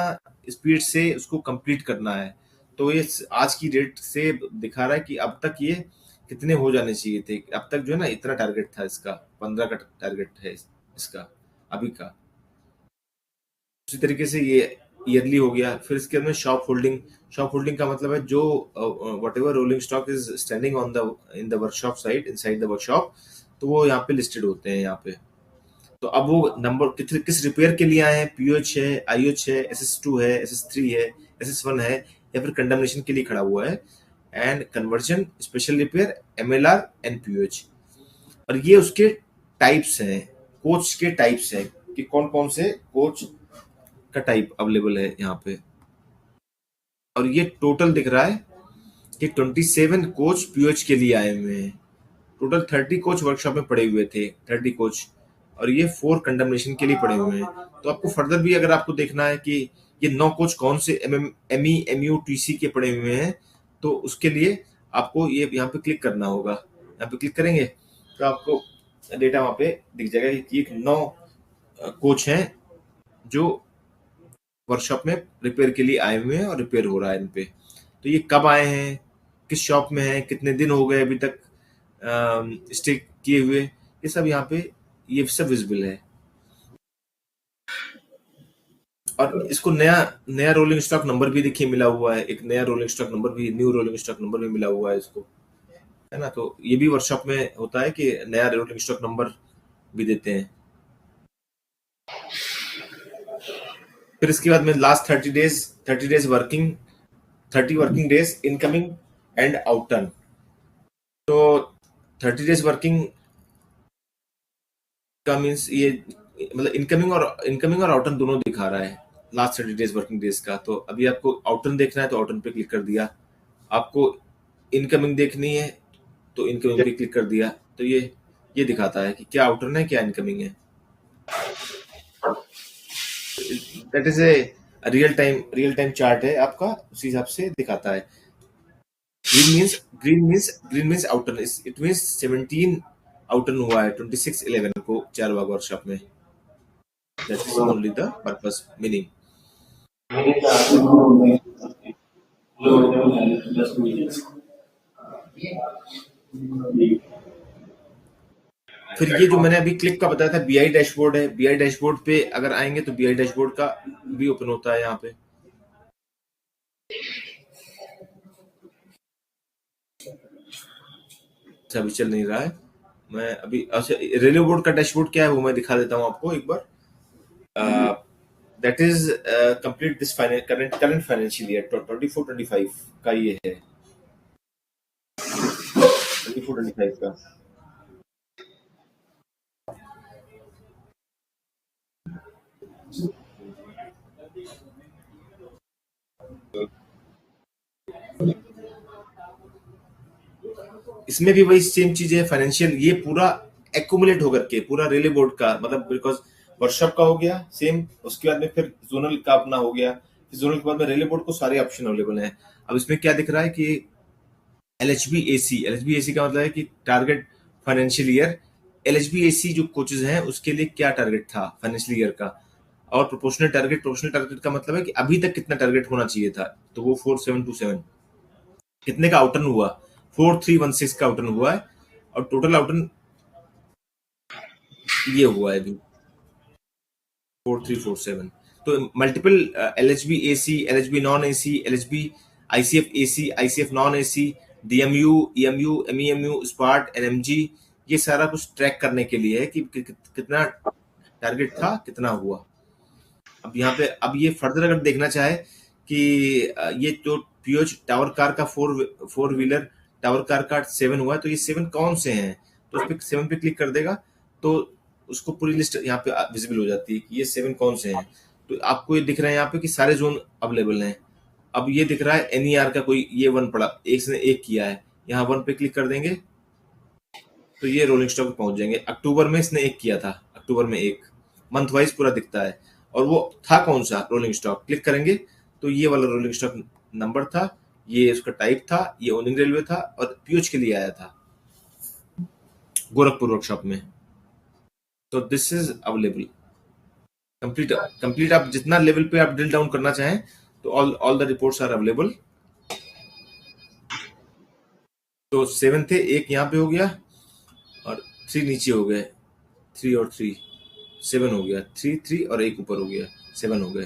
स्पीड से उसको कंप्लीट करना है। तो ये आज की डेट से दिखा रहा है कि अब तक ये कितने हो जाने चाहिए थे। अब तक जो है ना इतना टारगेट था इसका, 15 का टारगेट है इसका अभी का। उसी तरीके से ये ईयरली हो गया। फिर इसके अंदर शॉप होल्डिंग, शॉप होल्डिंग का मतलब है जो what ever rolling stock is standing on the in the workshop side, inside the workshop, तो वो यहाँ पे लिस्टेड होते हैं यहाँ पे। तो अब वो नंबर किस रिपेयर के लिए आए हैं, पीओएच है, आईओएच है, SS2 है, SS3 है, SS1 है, या फिर कंडमनेशन के लिए खड़ा हुआ है, and conversion, special repair, MLR and pOH. और ये उसके टाइप्स हैं, कोच के टाइप्स हैं कि कौन कौन से कोच का टाइप अवेलेबल है यहाँ पे। और ये टोटल दिख रहा है कि 27 कोच पीओएच के लिए आए हुए हैं। टोटल 30 कोच वर्कशॉप में पड़े हुए थे, 30 कोच, और ये 4 कंडमनेशन के लिए पड़े हुए हैं। तो आपको फर्दर भी अगर आपको देखना है कि ये 9 कोच कौन से MEMU TC के पड़े हुए हैं, तो उसके लिए आपको ये यहाँ पे क्लिक करना होगा। यहाँ पे क्लिक करेंगे तो आपको डेटा वहां पे दिख जाएगा कि ये 9 कोच हैं जो वर्कशॉप में रिपेयर के लिए आए हुए हैं और रिपेयर हो रहा है इन पे। तो ये कब आए हैं, किस शॉप में है, कितने दिन हो गए अभी तक स्टे किए हुए, ये सब यहाँ पे ये सब विजिबल है। और इसको नया नया रोलिंग स्टॉक नंबर भी देखिए मिला हुआ है, एक नया रोलिंग स्टॉक नंबर भी, न्यू रोलिंग स्टॉक नंबर भी मिला हुआ है इसको, है ना। तो ये भी वर्कशॉप में होता है कि नया रोलिंग स्टॉक नंबर भी देते हैं। फिर इसके बाद में last 30 days working, 30 working days incoming and outturn. तो 30 डेज वर्किंग का मीन्स ये मतलब इनकमिंग और आउटर्न दोनों दिखा रहा है लास्ट 30 डेज वर्किंग डेज का। तो अभी आपको आउटर्न देखना है तो आउटर्न पे क्लिक कर दिया, आपको इनकमिंग देखनी है तो इनकमिंग पे क्लिक कर दिया। तो ये ये दिखाता है कि क्या आउटरन है क्या इनकमिंग है। That is a real time chart है आपका, उसी हिसाब से दिखाता है। Green means outrun, it means 17 outrun हुआ है 26/11 को चारबाग वर्कशॉप में। That is only the purpose meaning. फिर ये जो मैंने अभी क्लिक का बताया था बीआई डैशबोर्ड है, बीआई डैशबोर्ड पे अगर आएंगे तो बीआई डैशबोर्ड का भी ओपन होता है यहाँ पे। अच्छा अभी चल नहीं रहा है, मैं अभी अच्छा रेलवे बोर्ड का डैशबोर्ड क्या है वो मैं दिखा देता हूँ आपको एक बार। That is complete this current financial year 24-25 का ये है, 24-25 का। इसमें भी वही सेम चीज है, फाइनेंशियल ये पूरा एक्यूमुलेट होकर के पूरा रेलवे बोर्ड का मतलब बिकॉज वर्कशॉप का हो गया सेम, उसके बाद में फिर जोनल का अपना हो गया, फिर जोनल के बाद में रेलवे बोर्ड को सारे ऑप्शन अवेलेबल हैं। अब इसमें क्या दिख रहा है कि L H B A C का मतलब है कि target financial year, L H B A C जो कोचेज हैं उसके लिए क्या टारगेट था फाइनेंशियल ईयर का, और प्रोपोर्शनल टारगेट का मतलब है कि अभी तक कितना टारगेट होना चाहिए था, तो वो 4727 कितने का आउटर्न हुआ, 4316 का आउटर्न हुआ है, और टोटल आउटर्न ये हुआ है अभी 4347। तो multiple L H B non A C, I C F non A C, DMU, EMU, MEMU, SPART, NMG, ये सारा कुछ ट्रैक करने के लिए है कि कितना टारगेट था कितना हुआ। अब यहाँ पे अब ये फर्दर अगर देखना चाहे कि ये जो पीओच टावर कार का फोर व्हीलर टावर कार का 7 हुआ है, तो ये 7 कौन से हैं, तो उस पे 7 पे क्लिक कर देगा तो उसको पूरी लिस्ट यहाँ पे विजिबल हो जाती है कि ये 7 कौन से हैं। तो आपको ये दिख रहा है यहाँ पे कि सारे जोन अवेलेबल हैं। अब ये दिख रहा है एनईआर का कोई ये 1 पड़ा, एक ने एक किया है, यहाँ 1 पे क्लिक कर देंगे तो ये रोलिंग स्टॉक पे पहुंच जाएंगे। अक्टूबर में इसने एक किया था, अक्टूबर में एक मंथ वाइज पूरा दिखता है, और वो था कौन सा रोलिंग स्टॉक, क्लिक करेंगे तो ये वाला रोलिंग स्टॉक नंबर था, ये उसका टाइप था, ये ओनिंग रेलवे था, और पीओच के लिए आया था गोरखपुर वर्कशॉप में। तो this is available complete complete. आप जितना लेवल पे आप ड्रिल डाउन करना चाहें तो all all the reports are available. तो 7 थे, एक यहाँ पे हो गया और 3 नीचे हो गए, 3 और 3 7 हो गया, 3 3 और एक ऊपर हो गया, 7 हो गए।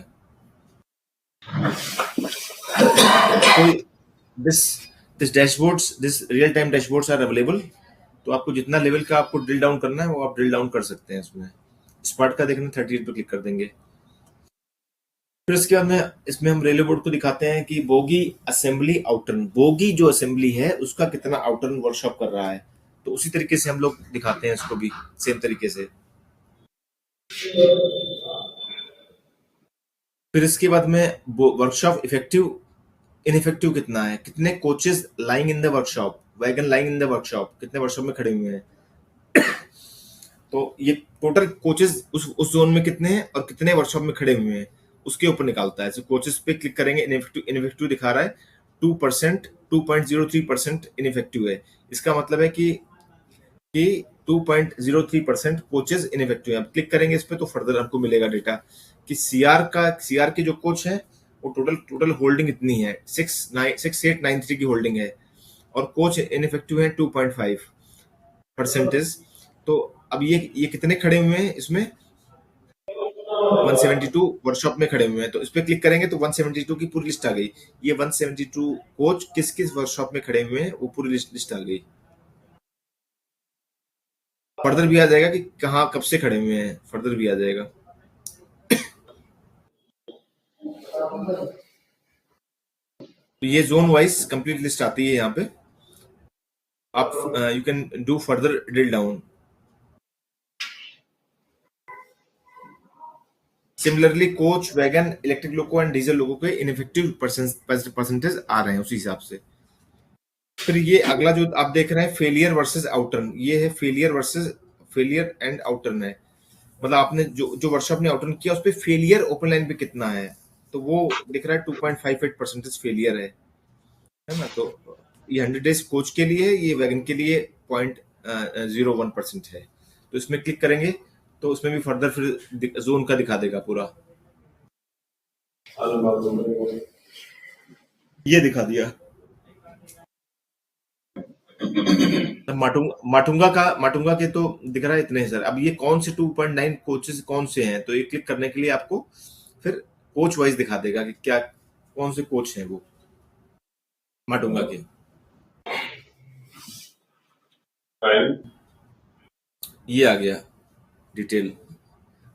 तो this this dashboards, this real time dashboards are available. तो आपको जितना लेवल का आपको ड्रिल डाउन करना है वो आप ड्रिल डाउन कर सकते हैं इसमें। स्पार्ट का देखना 38 पे क्लिक कर देंगे। फिर उसके बाद में इसमें हम रेलवे बोर्ड को दिखाते हैं कि बोगी असेंबली आउटर्न, बोगी जो असेंबली है उसका कितना आउटर्न वर्कशॉप कर रहा है, तो उसी तरीके से हम लोग दिखाते हैं इसको भी सेम तरीके से। फिर इसके बाद में वर्कशॉप इफेक्टिव इनइफेक्टिव कितना है, कितने coaches lying in the workshop, wagon lying in the workshop, कितने वर्कशॉप में खड़े हुए हैं। तो ये टोटल कोचेस उस जोन में कितने हैं और कितने वर्कशॉप में खड़े हुए हैं उसके ऊपर निकालता है। तो कोचेस पे क्लिक करेंगे, इनइफेक्टिव दिखा रहा है 2%, 2.03% इनइफेक्टिव है। इसका मतलब है कि 2.03% कोचेस इनइफेक्टिव है। अब क्लिक करेंगे इस पे तो फर्दर हमको मिलेगा डेटा कि सीआर के जो कोच है वो टोटल होल्डिंग इतनी है, 6893 की होल्डिंग है, और कोच इनइफेक्टिव है 2.5%। तो अब ये कितने खड़े हुए हैं इसमें, 172 वर्कशॉप में खड़े हुए हैं। तो इस पे क्लिक करेंगे तो 172 की पूरी लिस्ट आ गई। ये 172 कोच किस किस वर्कशॉप में खड़े हुए हैं वो पूरी लिस्ट आ गई। फर्दर भी आ जाएगा कि कहाँ कब से खड़े हुए हैं, फर्दर भी आ जाएगा। तो ये जोन वाइज कंप्लीट लिस्ट आती है यहाँ पे। आप you can do further drill down. Similarly coach, wagon, electric loco and diesel लोगों के इनइफेक्टिव परसेंटेज आ रहे हैं उसी हिसाब से। फिर ये अगला जो आप देख रहे हैं फेलियर वर्सेस आउटर्न, ये है फेलियर वर्सेस फेलियर एंड आउटर्न है। मतलब आपने जो जो वर्कशॉप ने आउटर्न किया उस पे फेलियर ओपन लाइन पे कितना है, तो वो दिख रहा है 2.58% फेलियर है ना। तो ये 100 डेज कोच के लिए, ये वैगन के लिए 0.01% है। तो इसमें क्लिक करेंगे तो उसमें भी फर्दर फिर जोन का दिखा देगा पूरा, ये दिखा दिया। माटुंगा के तो दिख रहा है इतने हैं सर। अब ये कौन से 2.9 कोचेस कौन से हैं, तो ये क्लिक करने के लिए आपको फिर कोच वाइज दिखा देगा कि क्या कौन से कोच हैं वो माटुंगा के। ये आ गया डिटेल।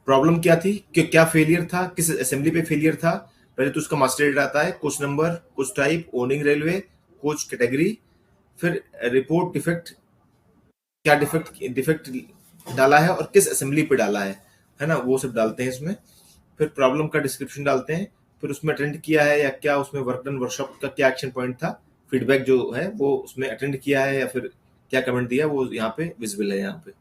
प्रॉब्लम क्या थी कि क्या फेलियर था, किस असेंबली पे फेलियर था। पहले तो उसका मास्टर डेटा आता है, coach number, coach type, owning railway, coach category, फिर रिपोर्ट डिफेक्ट, क्या डिफेक्ट डिफेक्ट डाला है और किस असेंबली पे डाला है ना, वो सब डालते हैं इसमें। फिर प्रॉब्लम का डिस्क्रिप्शन डालते हैं, फिर उसमें अटेंड किया है या क्या, उसमें वर्क डन वर्कशॉप का क्या एक्शन पॉइंट था, फीडबैक जो है वो उसमें अटेंड किया है या फिर क्या कमेंट दिया, वो यहाँ पे विजिबल है यहाँ पे।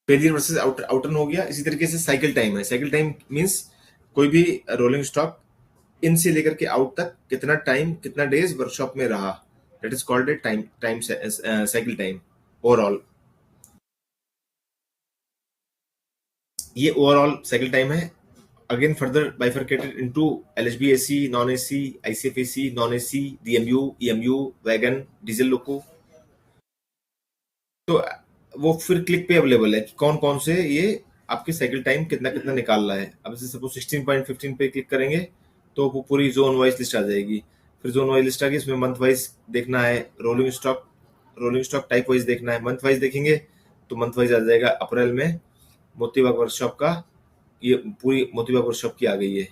फेलियर वर्सेस आउटर्न हो गया। इसी तरीके से साइकिल टाइम है। साइकिल टाइम मींस कोई भी रोलिंग स्टॉक इन से लेकर के आउट तक कितना टाइम, कितना डेज वर्कशॉप में रहा, that is called A time time cycle time overall. ये ओवरऑल साइकिल टाइम है। Again further bifurcated into LHB AC, non AC, ICF AC, non AC, DMU, EMU, wagon, diesel loco. तो वो फिर click पे available है कि कौन कौन से ये आपके साइकिल टाइम कितना कितना निकाल रहा है। अब जैसे सपोज 16.15 पे क्लिक करेंगे तो वो पूरी जोन वाइज लिस्ट आ जाएगी। फिर जोन वाइज लिस्ट आ गई, इसमें मंथ वाइज देखना है, रोलिंग स्टॉक टाइप वाइज देखना है। मंथ वाइज देखेंगे तो मंथ वाइज आ जाएगा। अप्रैल में मोतीबाग वर्कशॉप का, ये पूरी मोतीबाग वर्कशॉप की आ गई है।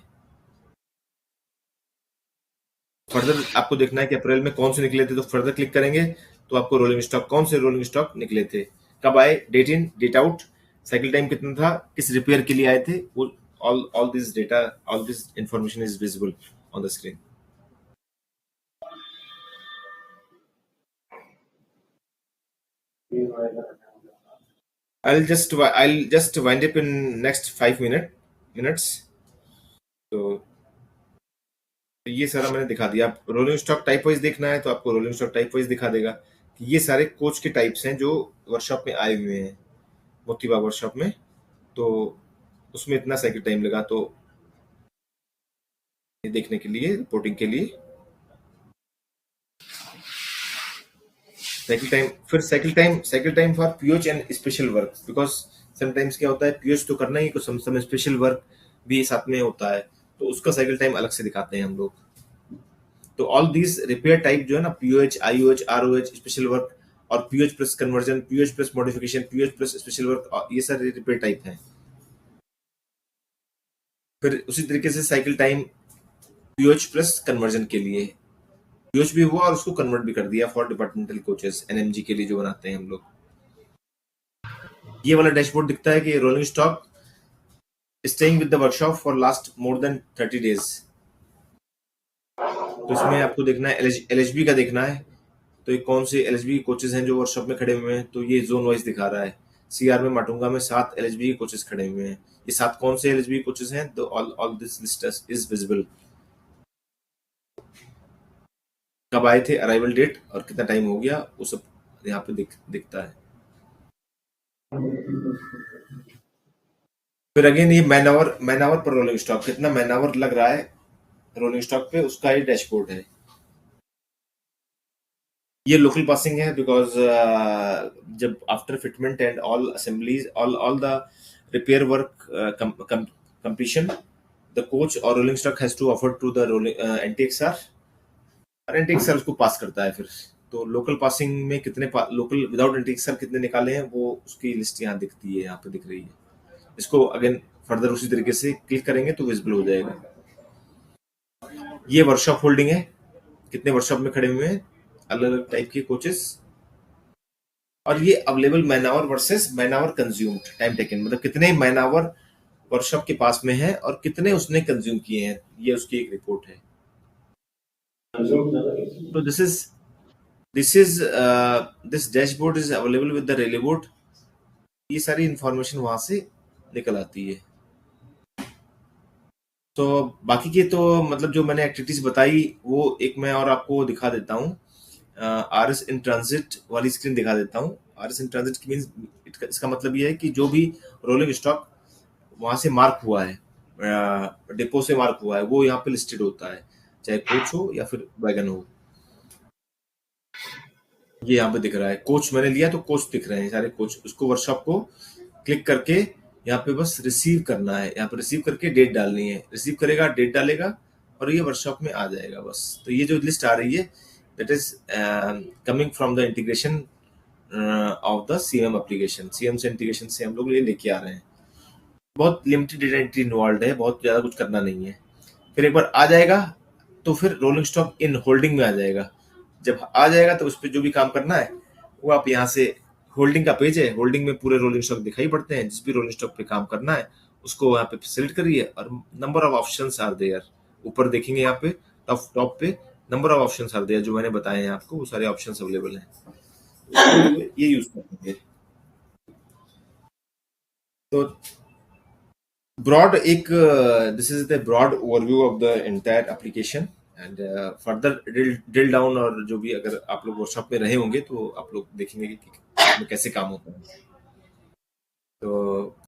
फर्दर आपको देखना है कि अप्रैल में कौन से निकले थे, तो फर्दर क्लिक करेंगे तो आपको रोलिंग स्टॉक, कौन से रोलिंग स्टॉक निकले थे, कब आए, डेट इन डेट आउट, साइकिल टाइम कितना था, किस रिपेयर के लिए आए थे, वो all this data, all this information is visible on the screen. I'll just wind up in next 5 minutes। तो ये सारा मैंने दिखा दिया। आप रोलिंग स्टॉक टाइप वाइज देखना है तो आपको रोलिंग स्टॉक टाइप वाइज दिखा देगा कि ये सारे कोच के टाइप्स हैं जो वर्कशॉप में आए हुए हैं मोतीबाग वर्कशॉप में। तो उसमें इतना साइकिल टाइम लगा, तो ये देखने के लिए, रिपोर्टिंग के लिए cycle time for POH and special work, because sometimes क्या होता है, पीओच तो करना ही, कुछ समय स्पेशल वर्क भी साथ में होता है, तो उसका साइकिल टाइम अलग से दिखाते हैं हम लोग। तो ऑल दीज रिपेयर टाइप जो है ना, पीओएच, आईओएच, आरओएच, स्पेशल वर्क और pOH plus conversion, pOH plus modification, pOH plus special work, ये सारे रिपेयर टाइप हैं। फिर उसी तरीके से cycle time pOH plus conversion के लिए, पीओएच भी हुआ और उसको कन्वर्ट भी कर दिया फॉर डिपार्टमेंटल कोचेस, एनएमजी के लिए जो बनाते हैं हम लोग। ये वाला डैशबोर्ड दिखता है कि rolling stock staying with the workshop for last more than 30 days. तो इसमें आपको देखना है, एलएचबी का देखना है, तो ये कौन से एलएचबी कोचेस हैं जो वर्कशॉप में खड़े हुए हैं, तो ये जोन वाइज दिखा रहा है। सीआर में माटुंगा में 7 एलएचबी कोचेस खड़े हुए हैं। ये 7 कौन से एलएचबी कोचेस हैं, तो all this list is visible. कब आए थे, अराइवल डेट और कितना टाइम हो गया, वो सब यहाँ पे दिखता है। फिर अगेन ये मैन आवर पर रोलिंग स्टॉक, कितना मैन आवर लग रहा है रोलिंग स्टॉक पे, उसका ये डैशबोर्ड है। ये लोकल पासिंग है, बिकॉज जब after fitment and all assemblies, all the repair work completion, the coach और rolling stock has to offer to the rolling NTXR, और एनटीएक्सआर उसको पास करता है। फिर तो लोकल पासिंग में कितने लोकल विदाउट एनटीएक्सआर कितने निकाले हैं, वो उसकी लिस्ट यहाँ दिखती है, यहाँ पे दिख रही है। इसको अगेन फर्दर उसी तरीके से क्लिक करेंगे तो विजिबल हो जाएगा। ये वर्कशॉप होल्डिंग है, कितने वर्कशॉप में खड़े हुए हैं अलग अलग टाइप के कोचेस। और ये available man hour versus man hour consumed time taken, मतलब कितने मैन आवर वर्कशॉप के पास में है और कितने उसने कंज्यूम किए हैं, ये उसकी एक रिपोर्ट है। तो this dashboard is available with the railway board. ये सारी इंफॉर्मेशन वहां से निकल आती है। तो बाकी के तो मतलब जो मैंने एक्टिविटीज बताई वो एक मैं और आपको दिखा देता हूँ। आर एस इन ट्रांजिट वाली स्क्रीन दिखा देता हूँ। R S in transit means इसका मतलब ये है कि जो भी रोलिंग स्टॉक वहां से मार्क हुआ है, डिपो से मार्क हुआ है, वो यहाँ पे लिस्टेड होता है, चाहे कोच हो या फिर वैगन हो। ये यहाँ पे दिख रहा है, कोच मैंने लिया तो कोच दिख रहे हैं सारे कोच। उसको वर्कशॉप को क्लिक करके यहाँ पे बस रिसीव करना है, यहाँ पे रिसीव करके डेट डालनी है, रिसीव करेगा डेट डालेगा और ये वर्कशॉप में आ जाएगा बस। तो ये जो लिस्ट आ रही है that is coming from the integration of the CM application. CM से इंटीग्रेशन से हम लोग ये लेके आ रहे हैं। बहुत लिमिटेड डेटा एंट्री इन्वॉल्व है, बहुत ज्यादा कुछ करना नहीं है। फिर एक बार आ जाएगा तो फिर रोलिंग स्टॉक इन होल्डिंग में आ जाएगा। जब आ जाएगा तो उस पर जो भी काम करना है वो आप यहाँ से, होल्डिंग का पेज है, होल्डिंग में पूरे रोलिंग स्टॉक दिखाई पड़ते हैं। जिस भी रोलिंग स्टॉक पे काम करना है उसको यहाँ पे सिलेक्ट करिए और number of options are there. ऊपर देखेंगे यहाँ पे टॉप टॉप पे number of options are there, जो मैंने बताए हैं आपको वो सारे ऑप्शंस अवेलेबल हैं। ये यूज करेंगे। तो broad एक this is the broad overview of the entire application and further drill down, और जो भी अगर आप लोग वर्कशॉप में रहे होंगे तो आप लोग देखेंगे कि इसमें कैसे काम होता है। तो